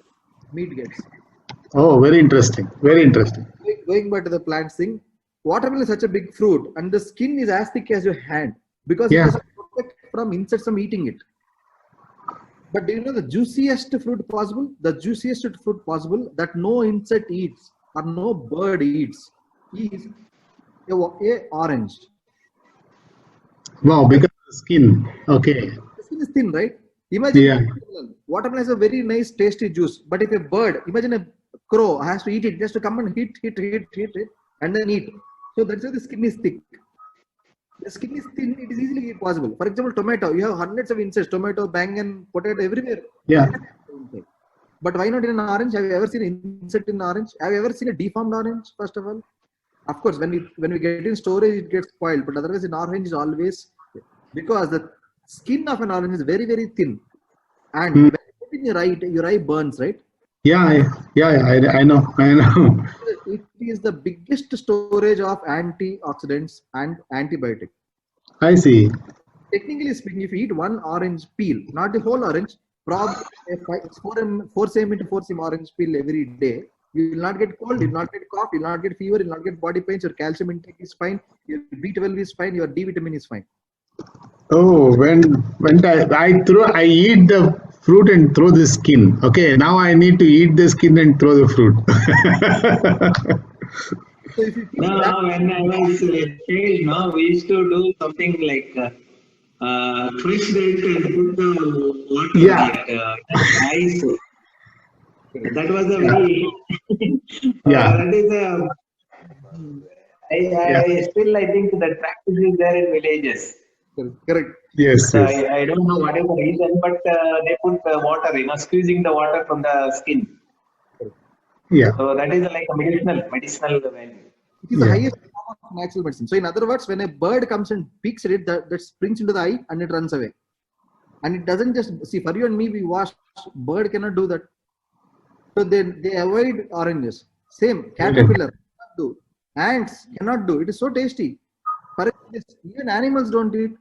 meat gets. Oh, very interesting. Very interesting. Going back to the plant thing, watermelon is such a big fruit, and the skin is as thick as your hand because it doesn't protect from insects from eating it. But do you know the juiciest fruit possible? The juiciest fruit possible that no insect eats or no bird eats is a orange. Wow, because of the skin. Okay. The skin is thin, right? Imagine watermelon has a very nice tasty juice, but if a bird, imagine a crow has to eat it, just to come and hit it, and then eat. So that's why the skin is thick. The skin is thin, it is easily possible. For example, tomato, you have hundreds of insects, tomato, bangan, potato, everywhere. Yeah. But why not in an orange? Have you ever seen an insect in an orange? Have you ever seen a deformed orange, first of all? Of course, when we get in storage, it gets spoiled. But otherwise, in orange is always, because the skin of an orange is very, very thin. And when you put in your eye burns, right? I know. It is the biggest storage of antioxidants and antibiotics. I see. Technically speaking, if you eat one orange peel, not the whole orange, probably 4 cm into 4 cm orange peel every day, you will not get cold, you will not get cough, you will not get fever, you will not get body pains, your calcium intake is fine, your B12 is fine, your D vitamin is fine. Oh, when I eat the fruit and throw the skin. Okay, now I need to eat the skin and throw the fruit. So if you keep No, that, when I was a child, no, we used to do something like twist it and put the water Yeah. like ice. That was a very Yeah. that is a I still I think that practice is there in villages. correct. Yes. So I don't know what is the reason, but they put water, squeezing the water from the skin. Yeah. So that is like a medicinal value. It is the Yeah. highest form of natural medicine. So in other words, when a bird comes and peeks at it, that springs into the eye and it runs away. And it doesn't just see, for you and me, we wash. Bird cannot do that. So they avoid oranges. Same caterpillar cannot do. Ants cannot do. It is so tasty. For even animals don't eat.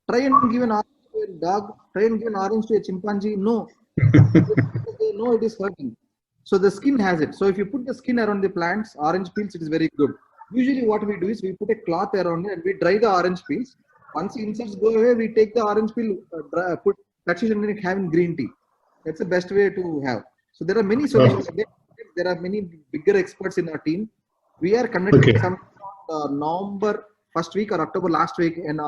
Try and give an orange to a dog. Try and give an orange to a chimpanzee. No. They know it is hurting. So the skin has it. So if you put the skin around the plants, orange peels, it is very good. Usually what we do is we put a cloth around it and we dry the orange peels. Once the insects go away, we take the orange peel, put touches and then have in green tea. That's the best way to have. So there are many solutions. There are many bigger experts in our team. We are conducting some November first week or October last week an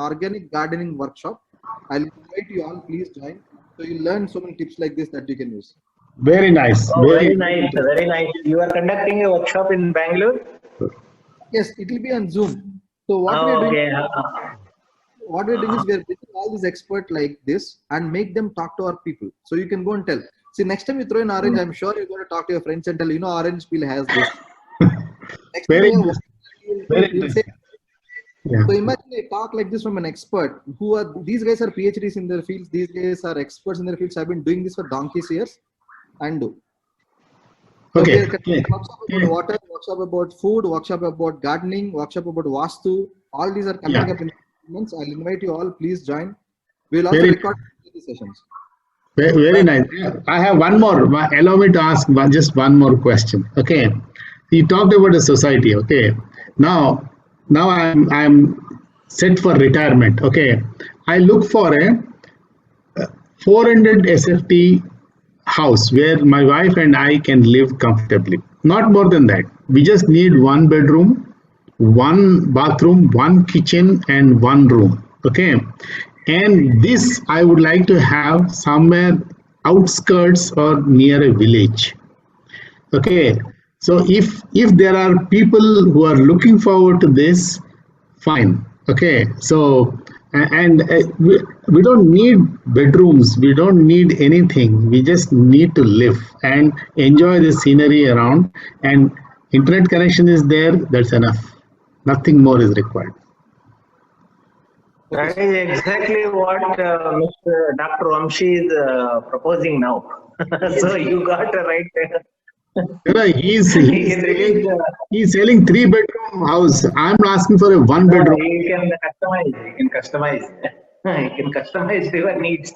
organic gardening workshop. I'll invite you all. Please join. So you'll learn so many tips like this that you can use. Very nice. Oh, very nice, very nice. You are conducting a workshop in Bangalore? Yes, it will be on Zoom. So what we're doing is we're bringing all these experts like this and make them talk to our people. So you can go and tell. See, next time you throw an orange, I'm sure you're going to talk to your friends and tell, orange peel has this. Next Very time Very say, Yeah. so imagine a talk like this from an expert these guys are PhDs in their fields. These guys are experts in their fields. Have been doing this for donkey's years and do. So Okay. workshop about water, workshop about food, workshop about gardening, workshop about Vastu. All these are coming up in months. I'll invite you all. Please join. We'll also record these sessions. Very nice. I have one more. Allow me to ask just one more question. Okay. You talked about the society. Okay. Now I'm set for retirement. Okay. I look for a 400 SFT house where my wife and I can live comfortably. Not more than that. We just need one bedroom, one bathroom, one kitchen, and one room. Okay. And this I would like to have somewhere outskirts or near a village. Okay. So if there are people who are looking forward to this, fine. Okay. So and we don't need bedrooms, we don't need anything, we just need to live and enjoy the scenery around, and internet connection is there, that's enough, nothing more is required. That is exactly what Mr. Dr. Vamshi is proposing now. So you got a right. He's selling 3-bedroom house. I'm asking for a 1-bedroom. You can customize your needs.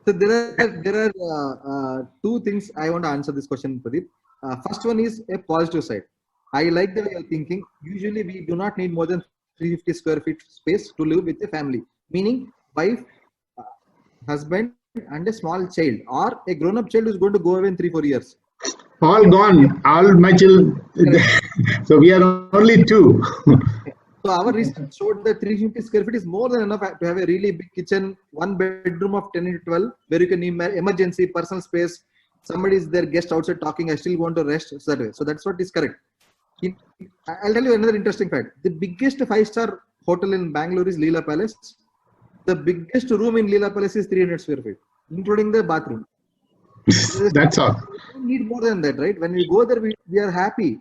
So there are two things I want to answer this question, Pradeep. First one is a positive side. I like the way you're thinking. Usually we do not need more than 350 square feet space to live with a family, meaning wife, husband, and a small child, or a grown-up child who's going to go away in 3-4 years. All gone, all my children. So we are only 2. So our research showed that 350 square feet is more than enough to have a really big kitchen, 1 bedroom of 10 to 12, where you can emergency, personal space. Somebody is there, guest outside talking, I still want to rest. So that way. So that's what is correct. I'll tell you another interesting fact. The biggest 5-star hotel in Bangalore is Leela Palace. The biggest room in Leela Palace is 300 square feet, including the bathroom. That's all. We don't need more than that, right? When we go there, we are happy.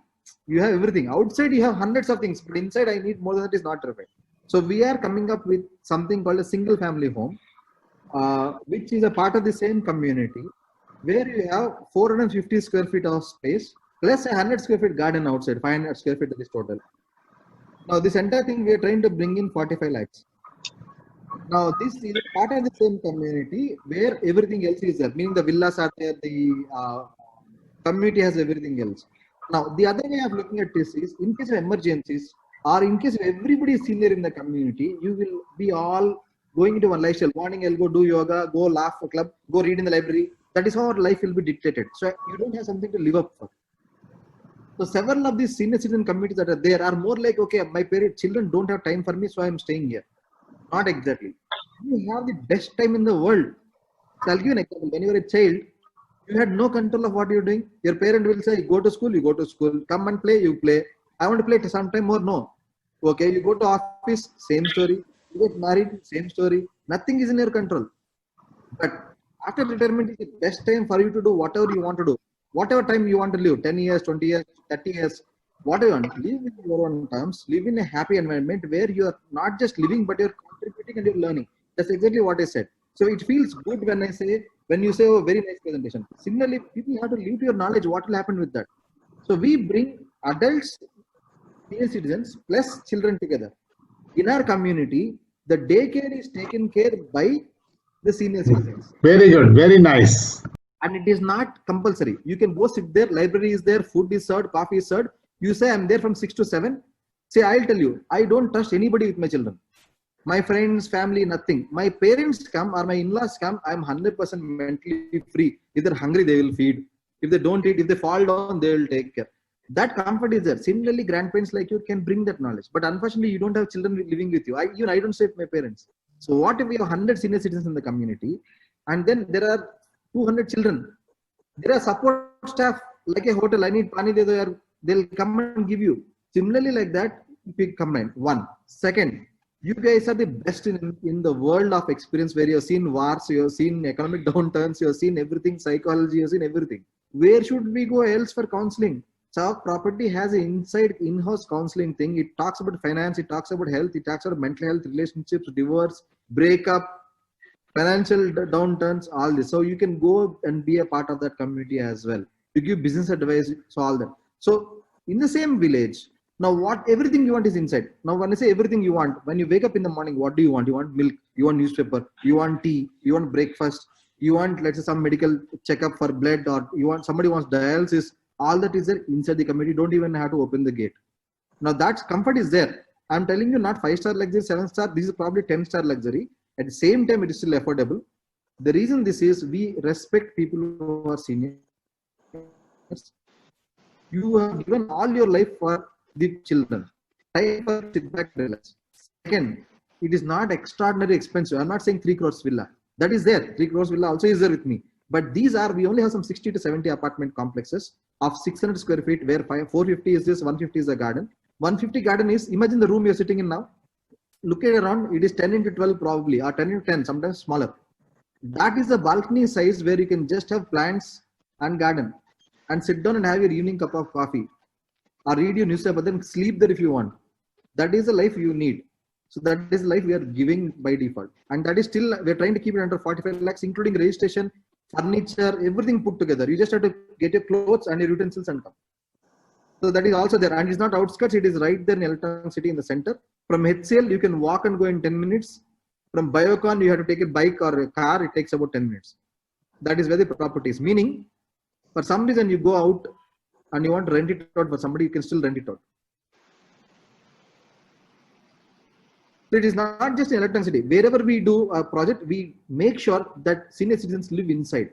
You have everything. Outside, you have hundreds of things, but inside, I need more than that is not perfect. So we are coming up with something called a single family home, which is a part of the same community, where you have 450 square feet of space plus a 100 square feet garden outside, 500 square feet of this total. Now, this entire thing we are trying to bring in 45 lakhs. Now, this is part of the same community where everything else is there, meaning the villas are there, the community has everything else. Now, the other way of looking at this is, in case of emergencies, or in case everybody is senior in the community, you will be all going into one lifestyle. Morning, I'll go do yoga, go laugh for club, go read in the library. That is how our life will be dictated. So you don't have something to live up for. So several of these senior citizen communities that are there are more like, okay, my parents, children don't have time for me, so I'm staying here. Not exactly. You have the best time in the world. So I'll give you an example. When you were a child, you had no control of what you're doing. Your parent will say, go to school, you go to school. Come and play, you play. I want to play sometime more, no. Okay, you go to office, same story. You get married, same story. Nothing is in your control. But after retirement is the best time for you to do whatever you want to do. Whatever time you want to live, 10 years, 20 years, 30 years, whatever you want. Live in your own terms, live in a happy environment where you are not just living, but you're contributing and you're learning. That's exactly what I said. So it feels good when you say, oh, very nice presentation. Similarly, people have to live to your knowledge what will happen with that. So we bring adults, senior citizens, plus children together. In our community, the daycare is taken care by the senior citizens. Very good. Very nice. And it is not compulsory. You can go sit there, library is there, food is served, coffee is served. You say, I'm there from 6 to 7. Say, I'll tell you, I don't trust anybody with my children. My friends, family, nothing. My parents come or my in-laws come, I'm 100% mentally free. If they're hungry, they will feed. If they don't eat, if they fall down, they will take care. That comfort is there. Similarly, grandparents like you can bring that knowledge. But unfortunately, you don't have children living with you. I don't stay with my parents. So what if we have 100 senior citizens in the community, and then there are 200 children? There are support staff like a hotel. I need pani, they'll come and give you. Similarly, like that, we combine. One. Second, you guys are the best in the world of experience where you have seen wars, you have seen economic downturns, you have seen everything, psychology, you have seen everything. Where should we go else for counseling? So property has an in-house counseling thing. It talks about finance, it talks about health, it talks about mental health, relationships, divorce, breakup, financial downturns, all this. So you can go and be a part of that community as well. You give business advice, so all that. So in the same village, now everything you want is inside. Now when I say everything you want, when you wake up in the morning, what do you want? You want milk, you want newspaper, you want tea, you want breakfast, you want, let's say, some medical checkup for blood, or somebody wants dialysis. All that is there inside the community. Don't even have to open the gate. Now that comfort is there. I'm telling you, not 5-star luxury, 7-star. This is probably 10-star luxury. At the same time, it is still affordable. The reason this is, we respect people who are senior. You have given all your life for the children. Time for sit back, relax. Second, it is not extraordinary expensive. I'm not saying 3 crores villa. That is there. 3 crores villa also is there with me. But we only have some 60 to 70 apartment complexes of 600 square feet, where 450 is this, 150 is the garden. 150 garden is, imagine the room you're sitting in now. Look at around, it is 10 into 12 probably, or 10 into 10, sometimes smaller. That is the balcony size where you can just have plants and garden and sit down and have your evening cup of coffee or read your newspaper, then sleep there if you want. That is the life you need. So that is the life we are giving by default. And that is still, we're trying to keep it under 45 lakhs, including registration, furniture, everything put together. You just have to get your clothes and your utensils and come. So that is also there. And it's not outskirts, it is right there in Electronic City in the center. From HCL, you can walk and go in 10 minutes. From Biocon, you have to take a bike or a car, it takes about 10 minutes. That is where the property is. Meaning, for some reason you go out and you want to rent it out for somebody, you can still rent it out. So it is not just in Electronic City. Wherever we do a project, we make sure that senior citizens live inside.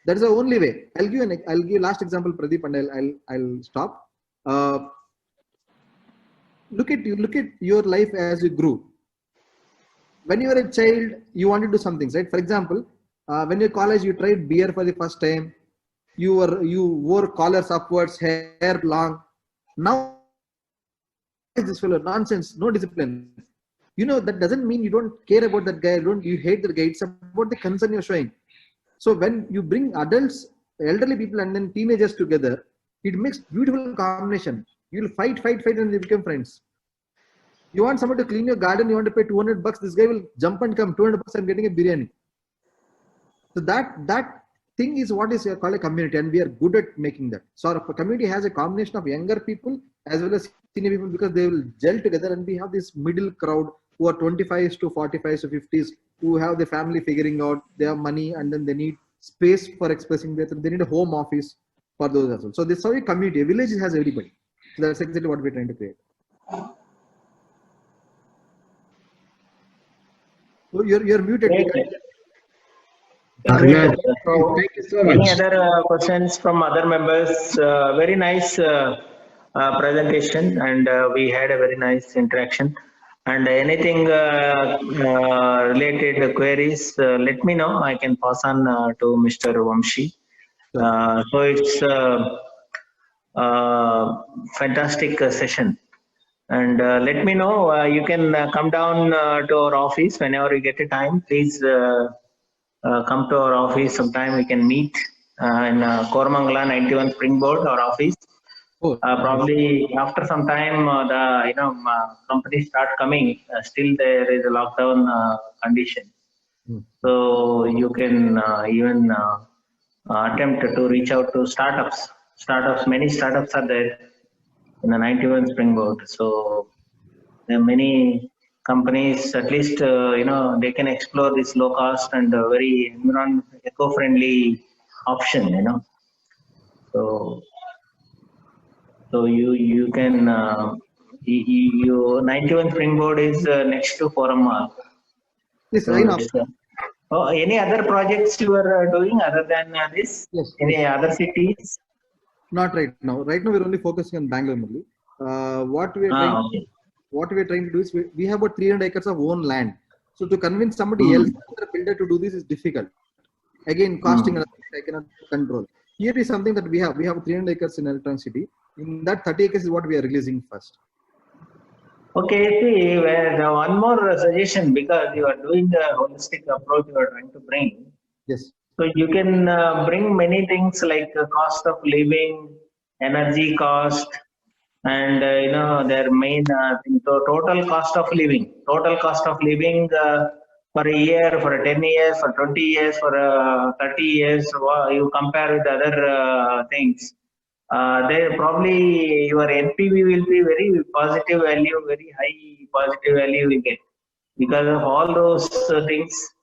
That is the only way. I'll give last example, Pradeep, and I'll stop. Look at your life as you grew. When you were a child, you wanted to do some things, right? For example, when you're in college, you tried beer for the first time. You wore collars upwards, hair long. Now, this fellow nonsense, no discipline. that doesn't mean you don't care about that guy, you hate that guy. It's about the concern you're showing. So when you bring adults, elderly people, and then teenagers together, it makes beautiful combination. You'll fight, and they become friends. You want someone to clean your garden, you want to pay $200. This guy will jump and come, $200, I'm getting a biryani. So that thing is what is called a community, and we are good at making that. So our community has a combination of younger people as well as senior people, because they will gel together, and we have this middle crowd who are 25s to 45s to 50s, who have the family figuring out, they have money, and then they need space for expressing that. They need a home office for those as well. So this is how a community, a village has everybody. So that's exactly what we're trying to create. So you're muted. Thank you so much. Any other questions from other members? Very nice presentation, and we had a very nice interaction. And anything related queries, let me know. I can pass on to Mr. Vamshi. So it's fantastic session. And let me know, you can come down to our office whenever you get a time. Please come to our office sometime. We can meet in Koramangala 91 Springboard, our office. Probably after some time, the companies start coming. Still, there is a lockdown condition, so you can even attempt to reach out to startups. Many startups are there in the 91 Springboard. So there are many companies. At least they can explore this low cost and very eco-friendly option. So you can 91 Springboard is next to Forum Mall. Yes, so any other projects you are doing other than this? Yes. Any other cities? Not right now. Right now we're only focusing on Bangalore only. What we are trying to do is we have about 300 acres of own land. So to convince somebody else, another builder, to do this is difficult. Again, costing I cannot control. Here is something that we have. We have 300 acres in Electronic City. In that, 30 acres is what we are releasing first. Okay, see, one more suggestion, because you are doing the holistic approach you are trying to bring. Yes. So you can bring many things like cost of living, energy cost, and their main thing. So total cost of living. For a year, for 10 years, for 20 years, for 30 years, you compare with other things. There probably your NPV will be very positive value, very high positive value we get, because of all those things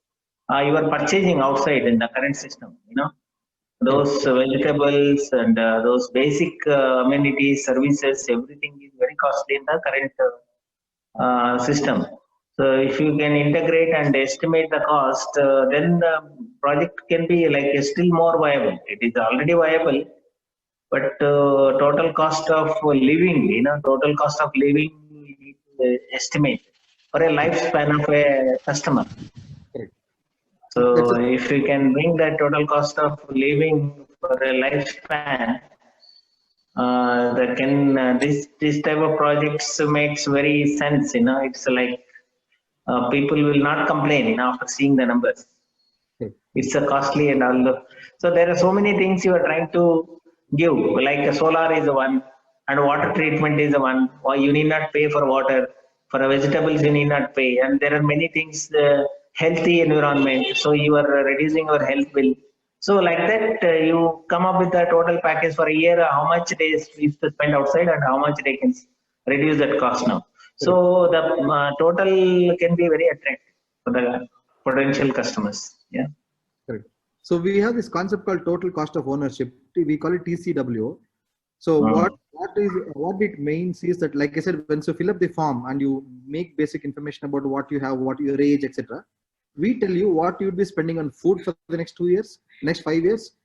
you are purchasing outside in the current system. Those vegetables and those basic amenities, services, everything is very costly in the current system. So if you can integrate and estimate the cost, then the project can be like still more viable. It is already viable, but total cost of living, you need to estimate for a lifespan of a customer. Correct. So if you can bring that total cost of living for a lifespan, that can this type of projects makes very sense. It's like people will not complain after seeing the numbers. It's a costly and all. So there are so many things you are trying to give, like solar is one, and water treatment is one. Or you need not pay for water. For vegetables you need not pay, and there are many things. Healthy environment, so you are reducing your health bill. So like that, you come up with a total package for a year. How much they used to spend outside, and how much they can reduce that cost now. So the total can be very attractive for the potential customers. Yeah. Correct. So we have this concept called total cost of ownership. We call it TCWO. So what it means is that, like I said, when you fill up the form and you make basic information about what you have, what your age, etc., we tell you what you would be spending on food for the next 2 years, next 5 years,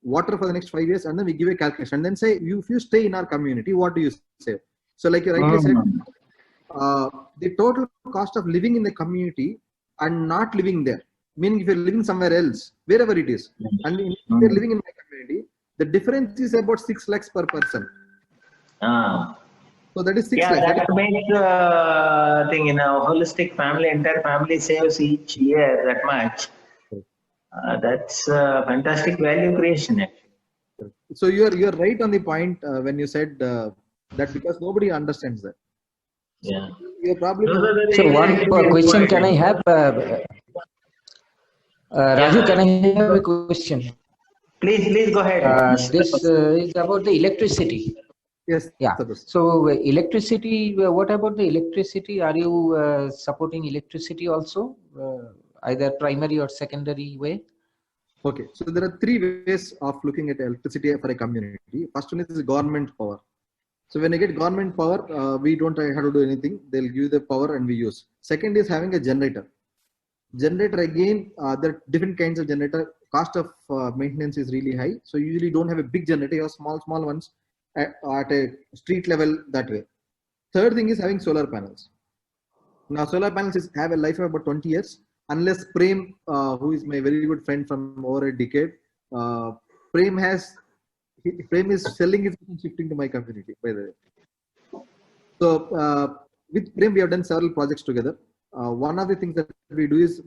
water for the next 5 years, and then we give a calculation. And then say, if you stay in our community, what do you save? So like you rightly said, the total cost of living in the community and not living there, meaning if you're living somewhere else, wherever it is, and if you're living in my community, the difference is about 6 lakhs per person. So that is 6 Yeah, lakhs. That that makes thing, holistic family, entire family saves each year that much. is, That's fantastic value creation, actually. so you're right on the point when you said that because nobody understands that. So Yeah. you're probably Those the are the only. So things one actually question required. can I have? Raju, Yeah. can I have a question? Please go ahead, Mr. This Tapasya. is about the electricity. Yes, Yeah. Tapas. So electricity, what about the electricity? Are you supporting electricity also, either primary or secondary way? Okay, so there are 3 ways of looking at electricity for a community. First one is government power. So when I get government power, we don't have to do anything. They'll give the power and we use. Second is having a generator. Generator again, there are different kinds of generator. Cost of maintenance is really high. So you usually don't have a big generator. You have small ones at a street level that way. Third thing is having solar panels. Now solar panels have a life of about 20 years. Unless Prem, who is my very good friend from over a decade, Prem is selling his and shifting to my community, by the way. So with Prem, we have done several projects together. One of the things that we do is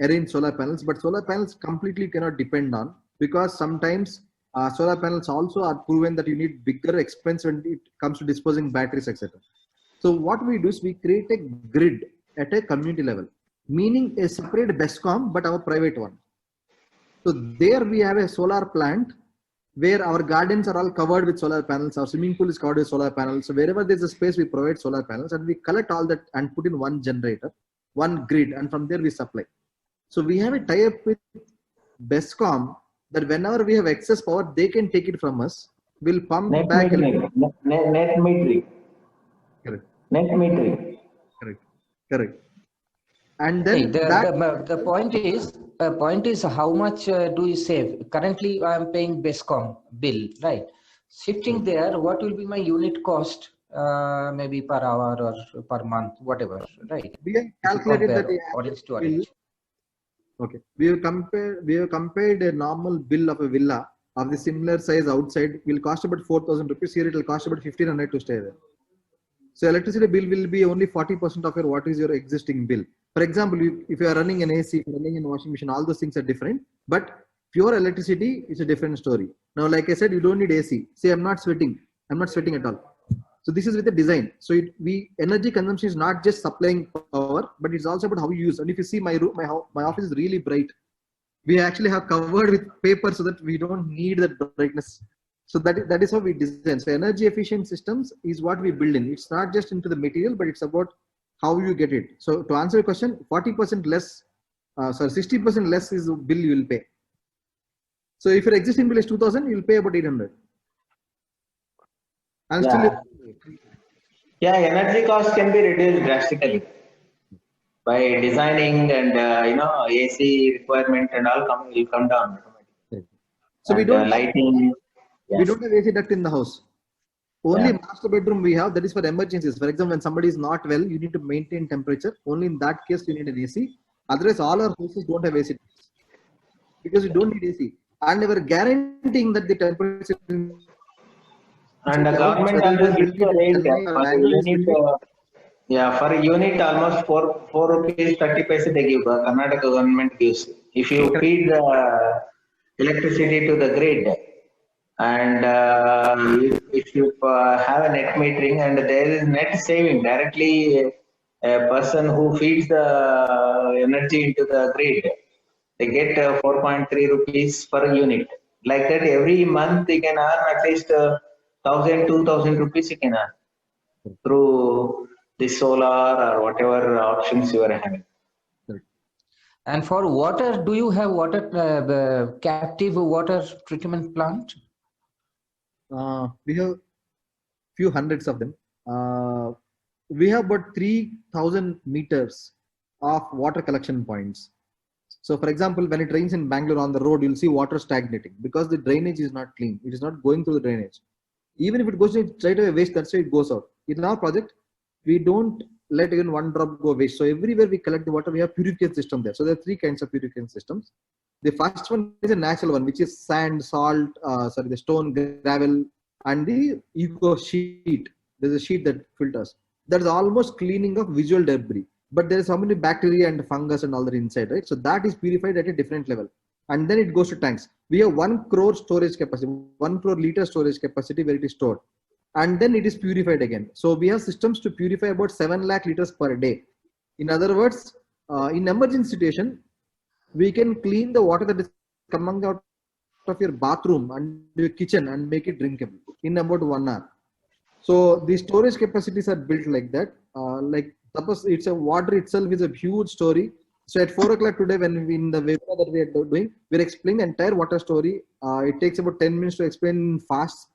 arrange solar panels, but solar panels completely cannot depend on, because sometimes solar panels also are proven that you need bigger expense when it comes to disposing batteries, etc. So what we do is we create a grid at a community level, meaning a separate BESCOM, but our private one. So there we have a solar plant where our gardens are all covered with solar panels. Our swimming pool is covered with solar panels. So wherever there's a space, we provide solar panels and we collect all that and put in one generator, one grid, and from there we supply. So we have a tie-up with BESCOM that whenever we have excess power, they can take it from us. We'll pump Net back. metering. Net metering. Correct. Net metering. Correct. And Hey, then the point is how much do you save? Currently, I am paying BESCOM bill, right? Shifting there, what will be my unit cost, maybe per hour or per month, whatever, right? we have calculated that the orange to bill. orange. Okay, we have compared a normal bill of a villa of the similar size outside will cost about 4,000 rupees. Here it will cost about 1,500 to stay there. So electricity bill will be only 40% of what is your existing bill. For example, if you are running an AC, running a washing machine, all those things are different. But pure electricity is a different story. Now, like I said, you don't need AC. Say I'm not sweating at all. So this is with the design. So energy consumption is not just supplying power, but it's also about how you use. And if you see my room, my office is really bright. We actually have covered with paper so that we don't need that brightness. So that is how we design. So energy efficient systems is what we build in. It's not just into the material, but it's about how you get it. So to answer your question, 40% less, 60% less is the bill you will pay. So if your existing bill is 2,000, you'll pay about 800. And Yeah, energy cost can be reduced drastically by designing, and AC requirement and all will come down automatically. So we don't lighting. We don't have AC duct in the house. Only master bedroom we have, that is for emergencies. For example, when somebody is not well, you need to maintain temperature. Only in that case you need an AC. Otherwise, all our houses don't have AC because you don't need AC. And we are guaranteeing that the temperature. And the government also gives the rate for a unit. For a unit, almost 4 rupees 30 paise they give. Karnataka government gives. If you feed the electricity to the grid, and if you have a net metering, and there is net saving directly, a person who feeds the energy into the grid, they get 4.3 rupees per unit. Like that, every month they can earn at least 1,000, 2,000 rupees you can earn through the solar or whatever options you are having. And for water, do you have water captive water treatment plant? We have few hundreds of them. We have about 3,000 meters of water collection points. So for example, when it rains in Bangalore on the road, you'll see water stagnating because the drainage is not clean. It is not going through the drainage. Even if it goes straight away waste, that's why it goes out. In our project, we don't let even one drop go waste. So everywhere we collect the water, we have purification system there. So there are 3 kinds of purification systems. The first one is a natural one, which is sand, salt, the stone, gravel, and the eco sheet. There's a sheet that filters. That's almost cleaning of visual debris. But there is so many bacteria and fungus and all that inside, right? So that is purified at a different level. And then it goes to tanks. We have 1 crore storage capacity, 1 crore liter storage capacity where it is stored. And then it is purified again. So we have systems to purify about 7 lakh liters per day. In other words, in emergency situation, we can clean the water that is coming out of your bathroom and your kitchen and make it drinkable in about 1 hour. So the storage capacities are built like that. Like suppose it's a water itself is a huge story. So at 4 o'clock today, when we in the webinar that we are doing, we're explaining the entire water story. It takes about 10 minutes to explain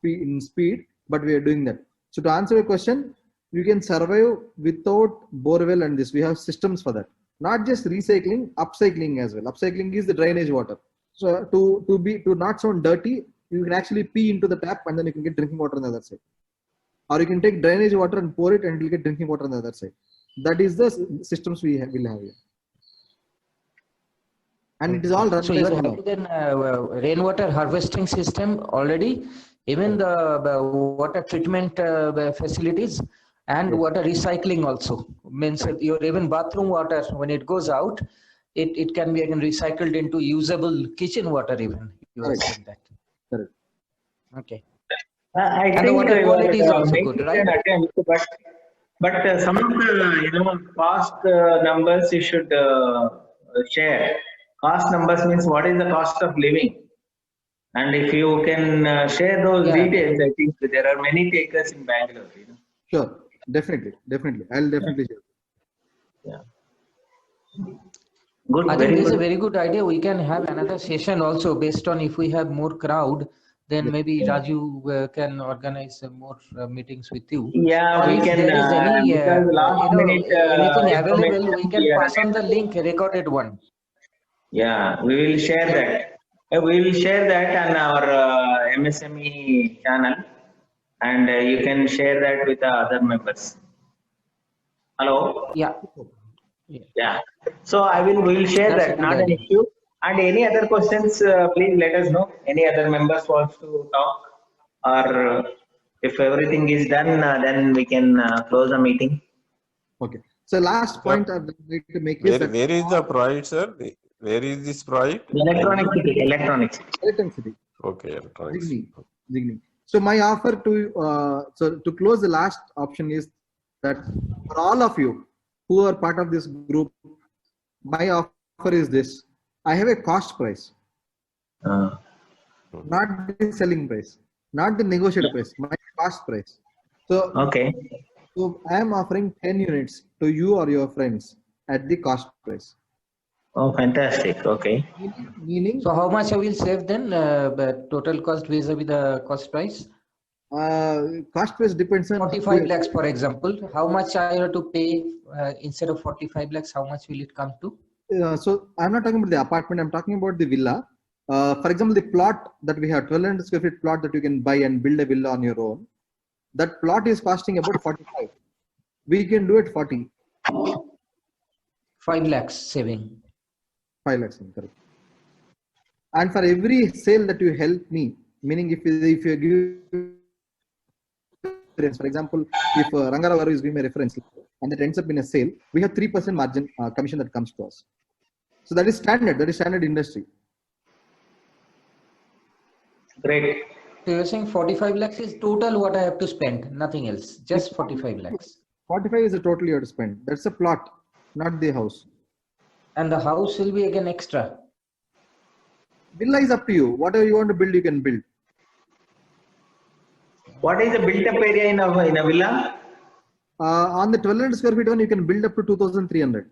in speed, but we are doing that. So to answer your question, you can survive without borewell and this. We have systems for that. Not just recycling, upcycling as well. Upcycling is the drainage water. So to not sound dirty, you can actually pee into the tap and then you can get drinking water on the other side. Or you can take drainage water and pour it and you'll get drinking water on the other side. That is the systems we will have here. And it is all run so by you are solar. having then rainwater harvesting system already, even the water treatment facilities and water recycling also. Means your even bathroom water, when it goes out, it can be again recycled into usable kitchen water even. You are saying that. Correct. Okay. I And the think water quality is also making good, an right? attempt, but some of the cost numbers you should share. Cost numbers means what is the cost of living, and if you can share those Yeah. details, I think there are many takers in Bangalore. Sure. Definitely. I'll definitely share. Yeah. Good. I think Very this is a good. very good idea. We can have another session also based on if we have more crowd, then maybe Raju can organize more meetings with you. Yeah, Or we if can there is any, because last minute anything available, information we can pass on the link, recorded one. Yeah, we will share that. We will share that on our MSME channel, and you can share that with the other members. Hello. Yeah. Yeah. So we will share That's a that. good Not an idea. issue. And any other questions, please let us know. Any other members wants to talk, or if everything is done, then we can close the meeting. Okay. So last point I would like to make is that Where is the project, sir? Where is this project? Electronic city. Electronics. electricity. Okay, electronics. Zigni. So my offer to close the last option is that for all of you who are part of this group, my offer is this. I have a cost price, not the selling price, not the negotiated price, my cost price. So, Okay. so I am offering 10 units to you or your friends at the cost price. Oh, fantastic. Okay. Meaning, So how much I will save then, the total cost vis-a-vis the cost price? cost price depends on 45 lakhs, for example. How much I have to pay instead of 45 lakhs? How much will it come to? So I'm not talking about the apartment. I'm talking about the villa. For example, the plot that we have, 1200 square feet plot that you can buy and build a villa on your own. That plot is costing about 45. We can do it 40. 5 lakhs saving. 5 lakhs, correct. And for every sale that you help me, meaning if you give reference, for example, if Rangaravaru is giving me a reference and it ends up in a sale, we have 3% margin commission that comes to us. So that is standard. That is standard industry. Great. So you're saying 45 lakhs is total what I have to spend, nothing else, just 45 lakhs. 45 is the total you have to spend. That's a plot, not the house. And the house will be again extra. Villa is up to you. Whatever you want to build, you can build. What is the built-up area in a villa? On the 1200 square feet one, you can build up to 2,300.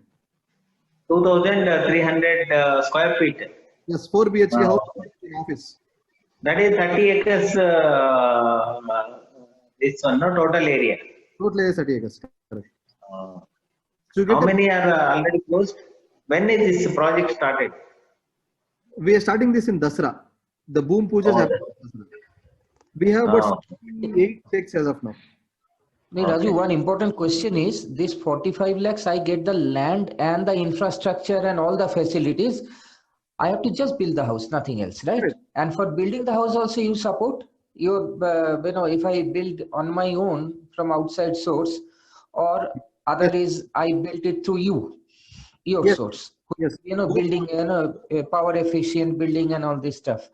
2,300 square feet. Yes, 4 BHK house, office. That is 30 acres. This one, no total area. Total area 30 acres. Correct. So you How get many are already closed? When is this project started? we are starting this in Dasra. The boom pujas happen in Dasra. We have about 8 checks as of now. Hey, Raju, one important question is this 45 lakhs, I get the land and the infrastructure and all the facilities. I have to just build the house, nothing else, right? Right. And for building the house also you support? If I build on my own from outside source, or other is I built it through you, your Yes. source. Yes. Building, a power efficient building and all this stuff.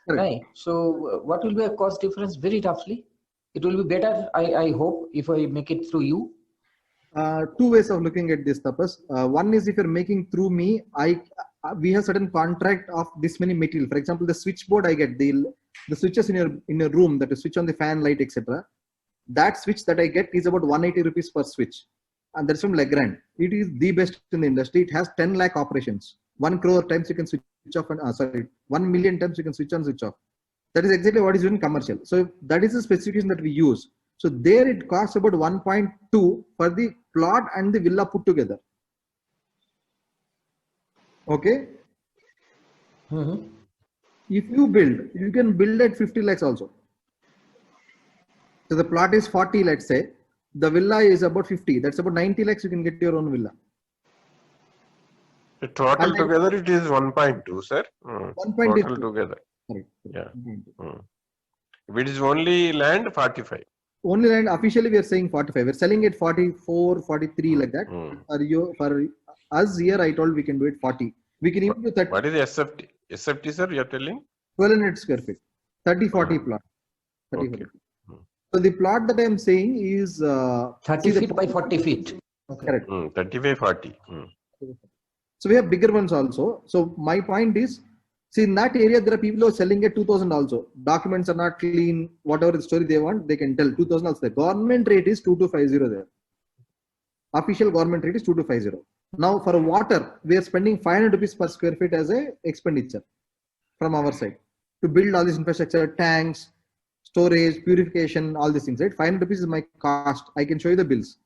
Correct. Right. So what will be a cost difference? Very roughly, it will be better. I hope if I make it through you. Two ways of looking at this, Tapas. One is if you're making through me, we have certain contract of this many material. For example, the switchboard I get, the switches in your room that you switch on the fan, light, etc. That switch that I get is about 180 rupees per switch, and that's from Legrand. It is the best in the industry. It has 10 lakh operations. 1 crore times you can switch off, and 1 million times you can switch on, switch off. That is exactly what is in commercial. So that is the specification that we use. So there it costs about 1.2 for the plot and the villa put together. Okay. Mm-hmm. If you build, you can build at 50 lakhs also. So the plot is 40, let's say. The villa is about 50. That's about 90 lakhs. You can get your own villa. The total And then- together it is 1.2, sir. 1.2. Total together. Correct. Yeah. If it is only land, 45. Only land officially we are saying 45. We're selling it 44, 43 like that. For us here, I told we can do it 40. We can even do 30. What is the SFT? SFT, sir, you're telling? 1200 square feet. 30-40 plot. 30, Okay. 40. So the plot that I am saying is 30 feet by 40 feet. Okay. correct. 35, 40. So we have bigger ones also. So my point is, see, in that area there are people who are selling at 2000 also. Documents are not clean. Whatever the story they want, they can tell 2000 also. The government rate is 2250 there. Official government rate is 2250. Now for water, we are spending 500 rupees per square feet as a expenditure from our side to build all this infrastructure, tanks, storage, purification, all these things, right? 500 rupees is my cost. I can show you the bills.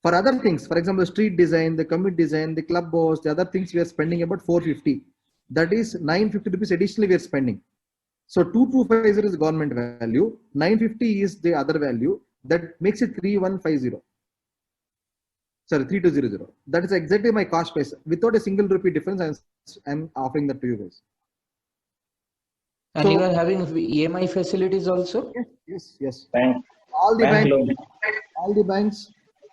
For other things, for example, the street design, the commute design, the clubhouse, the other things we are spending about 450. That is 950 rupees additionally we are spending. So 2250 is government value, 950 is the other value. That makes it 3150. Sorry, 3200. That is exactly my cost price. Without a single rupee difference, I'm offering that to you guys. And So- you are having EMI facilities also? Yes. Bank, All the bank loan. banks,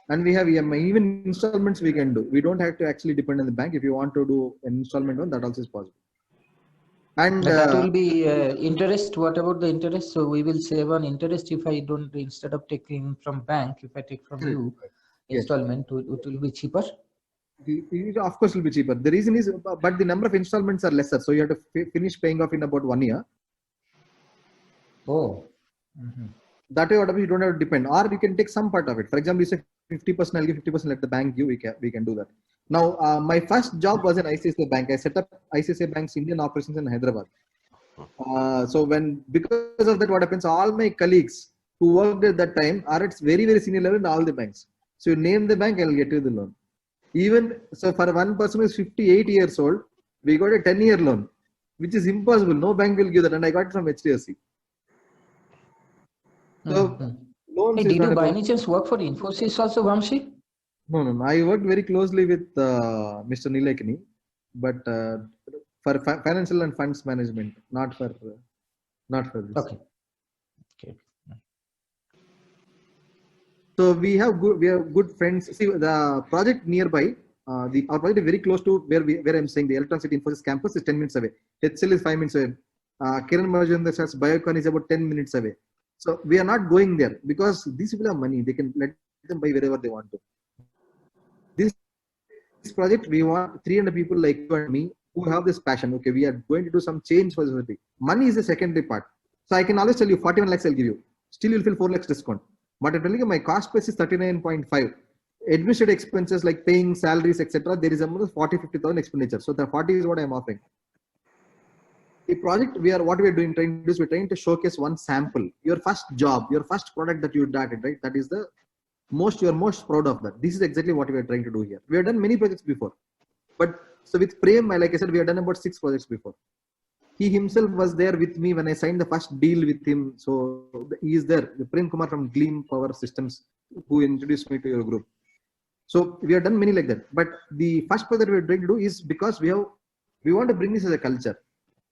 and we have EMI. Even installments we can do. We don't have to actually depend on the bank. If you want to do an installment loan, that also is possible. And That will be interest. What about the interest? So we will save on interest if I don't, instead of taking from bank, if I take from you, Yes. installment, it will be cheaper. it of course will be cheaper. The reason is, but the number of installments are lesser. So you have to finish paying off in about 1 year. Oh. Mm-hmm. That way, whatever you don't have to depend, or you can take some part of it. For example, you say 50%, I'll give 50%, let the bank give. We can do that. Now, my first job was in ICICI Bank. I set up ICICI Bank's Indian operations in Hyderabad. So because of that, what happens? All my colleagues who worked at that time are at very, very senior level in all the banks. So you name the bank, I'll get you the loan. Even so, for one person who is 58 years old, we got a 10-year loan, which is impossible. No bank will give that, and I got it from HDFC. So loans. Hey, is did not you by about- any chance work for Infosys also, Vamshi? No. I worked very closely with Mr. Nilekani, but for financial and funds management, not for this. Okay. So we have good friends. See, the project nearby, our project is very close to where I'm saying the Electron City Infosys campus is 10 minutes away. HCL is 5 minutes away. Kiran Majandra's Biocon is about 10 minutes away. So we are not going there because these people have money. They can let them buy wherever they want to. This project, we want 300 people like you and me who have this passion. Okay, we are going to do some change for society. Money is the secondary part. So I can always tell you 41 lakhs I'll give you. Still you'll feel 4 lakhs discount. But I'm telling you my cost price is 39.5. Administrative expenses like paying salaries, etc. There is almost 40-50,000 expenditure. So the 40 is what I'm offering. The project what we are doing, we're trying to showcase one sample. Your first job, your first product that you started, right? That is the you're most proud of that. This is exactly what we are trying to do here. We have done many projects before. But so with Prem, like I said, we have done about 6 projects before. He himself was there with me when I signed the first deal with him. So he is there. Prem Kumar from Gleam Power Systems, who introduced me to your group. So we have done many like that. But the first project we are trying to do is because we want to bring this as a culture.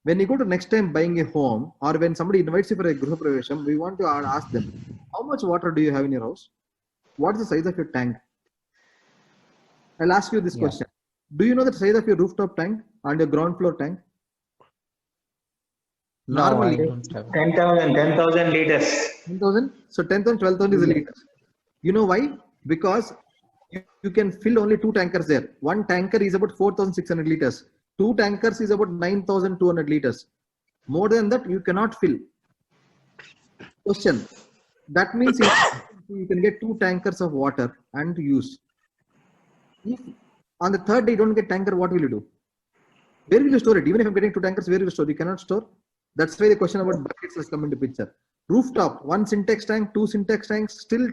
When you go to next time buying a home, or when somebody invites you for a Gruha Pravesham, we want to ask them, How much water do you have in your house? What is the size of your tank? I'll ask you this Yeah. question. Do you know the size of your rooftop tank and your ground floor tank? No, I Normally, don't have. 10,000 liters. 10,000. So 10,000, 12,000 is a liter. You know why? Because you can fill only 2 tankers there. One tanker is about 4,600 liters. 2 tankers is about 9,200 liters. More than that, you cannot fill. Question. That means you can get 2 tankers of water and use. If on the third day you don't get tanker, what will you do? Where will you store it? Even if I'm getting 2 tankers, where will you store? You cannot store. That's why the question about buckets has come into picture. Rooftop, 1 syntax tank, 2 syntax tanks, still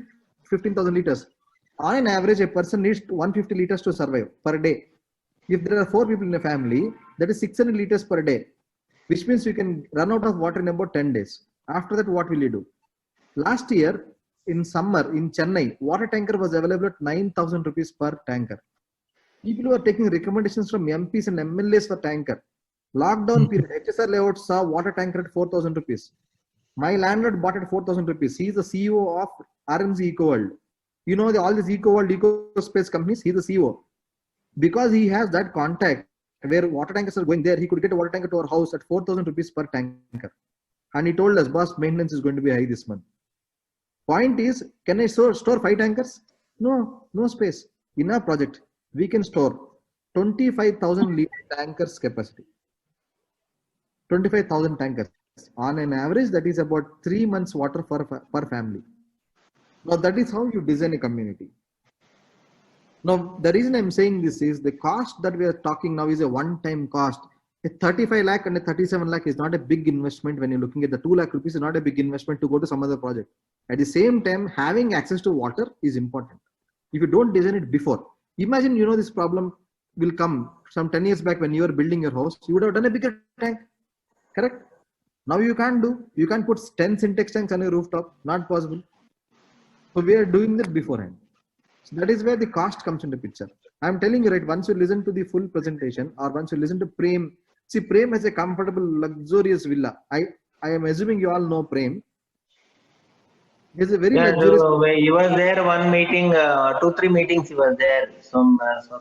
15,000 liters. On an average, a person needs 150 liters to survive per day. If there are 4 people in a family, that is 600 liters per day, which means you can run out of water in about 10 days. After that, what will you do? Last year, in summer, in Chennai, water tanker was available at 9,000 rupees per tanker. People were taking recommendations from MPs and MLAs for tanker. Lockdown period, HSR layout saw water tanker at 4,000 rupees. My landlord bought at 4,000 rupees. He is the CEO of RMZ EcoWorld. You know all these EcoWorld, EcoSpace companies, he is the CEO. Because he has that contact where water tankers are going there, he could get a water tanker to our house at 4,000 rupees per tanker. And he told us, boss, maintenance is going to be high this month. Point is, can I store 5 tankers? No space. In our project, we can store 25,000 liter tankers capacity. 25,000 tankers. On an average, that is about 3 months water per family. Now, that is how you design a community. Now, the reason I'm saying this is the cost that we are talking now is a one-time cost. A 35 lakh and a 37 lakh is not a big investment when you're looking at the 2 lakh rupees is not a big investment to go to some other project. At the same time, having access to water is important. If you don't design it before, imagine, this problem will come some 10 years back when you were building your house, you would have done a bigger tank, correct? Now you can't put 10 syntax tanks on your rooftop, not possible. So we are doing that beforehand. So that is where the cost comes into picture. I'm telling you, right, once you listen to the full presentation or once you listen to Prem, see, Prem has a comfortable, luxurious villa. I am assuming you all know Prem. He's a very luxurious. So he was there one meeting, 2-3 meetings he was there. Some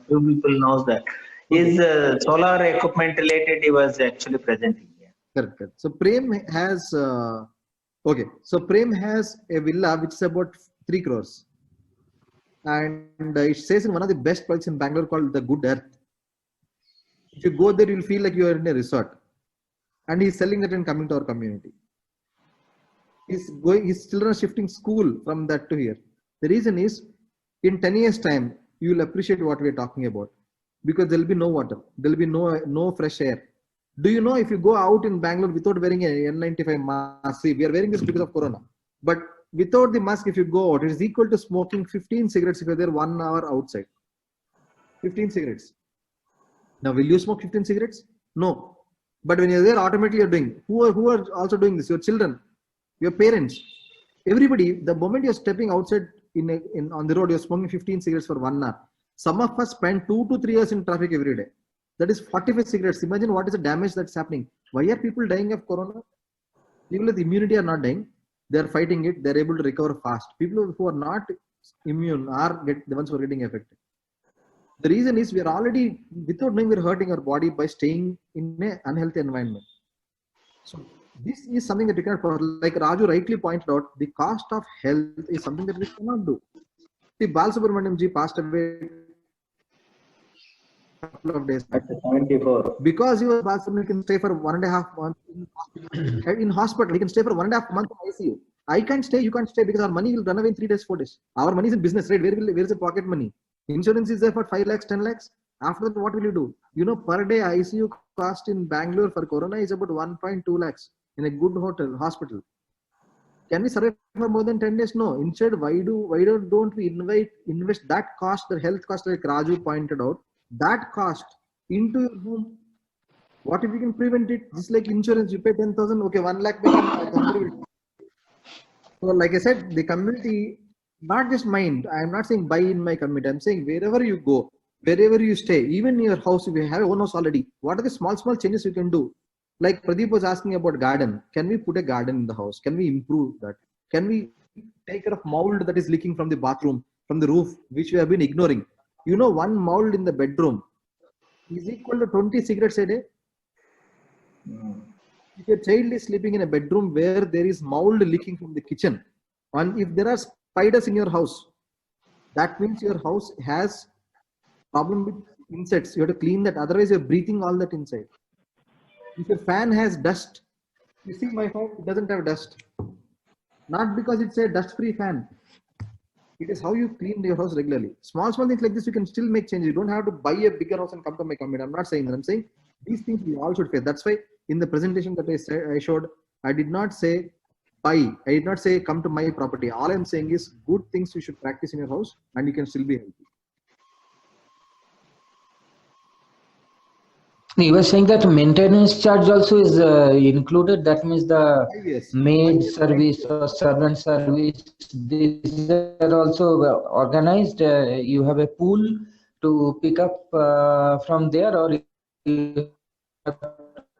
few people knows that. His solar equipment related, he was actually presenting. Correct. So Prem has, So Prem has a villa which is about 3 crores. And it says in one of the best places in Bangalore called the Good Earth. If you go there, you'll feel like you are in a resort. And he's selling that and coming to our community. His children are shifting school from that to here. The reason is, in 10 years' time, you will appreciate what we are talking about. Because there will be no water. There will be no fresh air. Do you know if you go out in Bangalore without wearing an N95 mask, see, we are wearing this because of Corona. But without the mask, if you go out, it is equal to smoking 15 cigarettes if you're there 1 hour outside. 15 cigarettes. Now, will you smoke 15 cigarettes? No. But when you're there, automatically you're doing. Who are also doing this? Your children, your parents, everybody. The moment you're stepping outside on the road, you're smoking 15 cigarettes for 1 hour. Some of us spend 2 to 3 hours in traffic every day. That is 45 cigarettes. Imagine what is the damage that's happening. Why are people dying of Corona? People with immunity are not dying. They're fighting it. They're able to recover fast. People who are not immune are the ones who are getting affected. The reason is we are already, without knowing, we're hurting our body by staying in an unhealthy environment. So this is something that you cannot, like Raju rightly pointed out, the cost of health is something that we cannot do. See, Balasubramaniam ji passed away a couple of days back. 74. Because he was Balasubramaniam, he can stay for 1.5 months in hospital. He can stay for 1.5 months in ICU. I can't stay, you can't stay because our money will run away in 3 days, 4 days. Our money is in business, right? Where is the pocket money? Insurance is there for 5 lakhs, 10 lakhs. After that, what will you do? Per day ICU cost in Bangalore for Corona is about 1.2 lakhs in a good hospital. Can we survive for more than 10 days? No. Instead, why don't we invest that cost, the health cost, like Raju pointed out, that cost into your home? What if we can prevent it? Just like insurance, you pay 10,000, okay, 1 lakh. So, like I said, the community, not just mind. I am not saying buy in my community. I'm saying wherever you go, wherever you stay, even in your house, if you have a own house already, what are the small changes you can do? Like Pradeep was asking about garden. Can we put a garden in the house? Can we improve that? Can we take care of mold that is leaking from the bathroom, from the roof, which we have been ignoring. You know, one mold in the bedroom is equal to 20 cigarettes a day. If your child is sleeping in a bedroom where there is mold leaking from the kitchen, and if there are spiders in your house, that means your house has problem with insects. You have to clean that, otherwise you're breathing all that inside. If your fan has dust, you see my fan, it doesn't have dust. Not because it's a dust-free fan. It is how you clean your house regularly. Small things like this, you can still make changes. You don't have to buy a bigger house and come to my community. I'm not saying that. I'm saying these things we all should face. That's why in the presentation that I showed, I did not say buy. I did not say come to my property. All I'm saying is good things you should practice in your house and you can still be healthy. You were saying that maintenance charge also is included. That means the maid service or servant service. These are also organized. You have a pool to pick up from there, or you have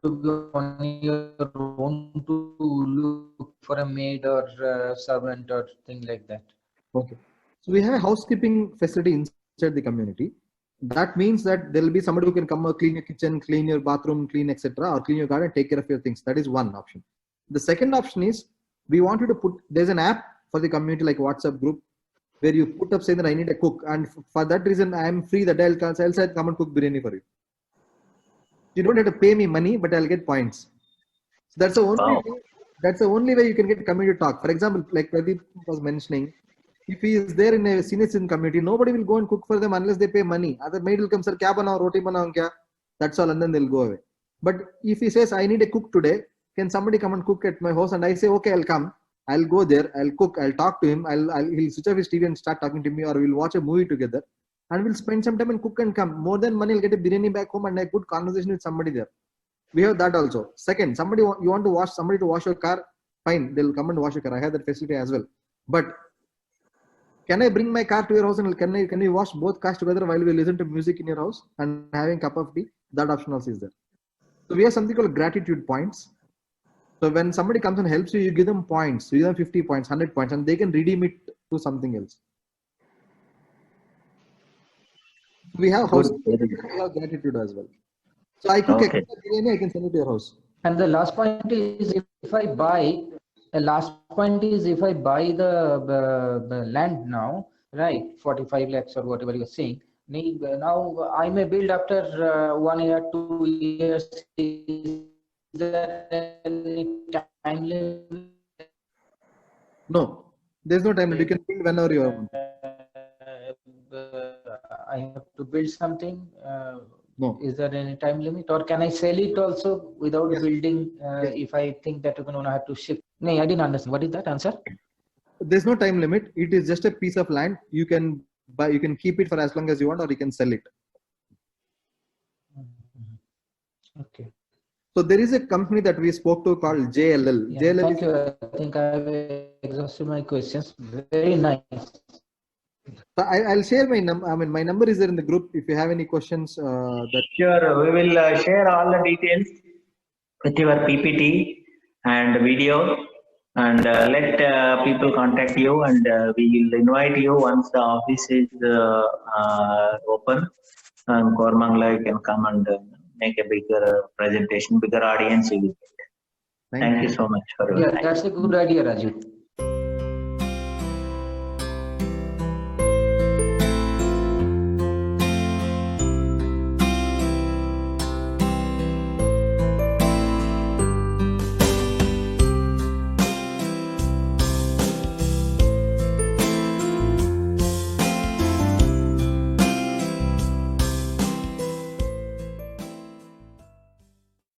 to go on your own to look for a maid or servant or thing like that. Okay. So we have a housekeeping facility inside the community. That means that there will be somebody who can come clean your kitchen, clean your bathroom, clean etc., or clean your garden, take care of your things. That is one option. The second option is we want you to put, there's an app for the community like WhatsApp group where you put up saying that I need a cook, and for that reason I am free that I'll say come and cook biryani for you. You don't have to pay me money, but I'll get points. So that's the only way, that's the only way you can get community talk. For example, like Pradeep was mentioning, if he is there in a senior citizen community, nobody will go and cook for them unless they pay money. Other maid will come, sir, kya banao, roti banao kya? That's all, and then they'll go away. But if he says, I need a cook today, can somebody come and cook at my house? And I say, okay, I'll come. I'll go there. I'll cook. I'll talk to him. He'll switch off his TV and start talking to me, or we'll watch a movie together, and we'll spend some time and cook and come. More than money, I'll get a biryani back home and a good conversation with somebody there. We have that also. Second, you want to wash somebody to wash your car, fine. They'll come and wash your car. I have that facility as well. But can I bring my car to your house and can we wash both cars together while we listen to music in your house and having a cup of tea? That option also is there. So we have something called gratitude points. So when somebody comes and helps you, you give them points. You give them 50 points, 100 points, and they can redeem it to something else. We have house, we have gratitude as well. So I cook extra biryani, I can send it to your house. And the last point is if I buy the land now, right, 45 lakhs or whatever you're saying, now I may build after 1 year, 2 years. Is there any time limit? No, there's no time limit. You can build whenever you want. I have to build something. No. Is there any time limit, or can I sell it also without building? If I think that you're going to have to shift. No, I didn't understand. What is that answer? There's no time limit. It is just a piece of land. You can buy. You can keep it for as long as you want, or you can sell it. Okay. So there is a company that we spoke to called JLL. Yeah, JLL. Thank you. I think I have exhausted my questions. Very nice. So I'll share my number. I mean, my number is there in the group. If you have any questions, Sure, we will share all the details with your PPT and video, and let people contact you, and we will invite you once the office is open. Koramangala, you can come and make a bigger presentation, bigger audience you will get. Thank you so much for your time. That's a good idea, Raju.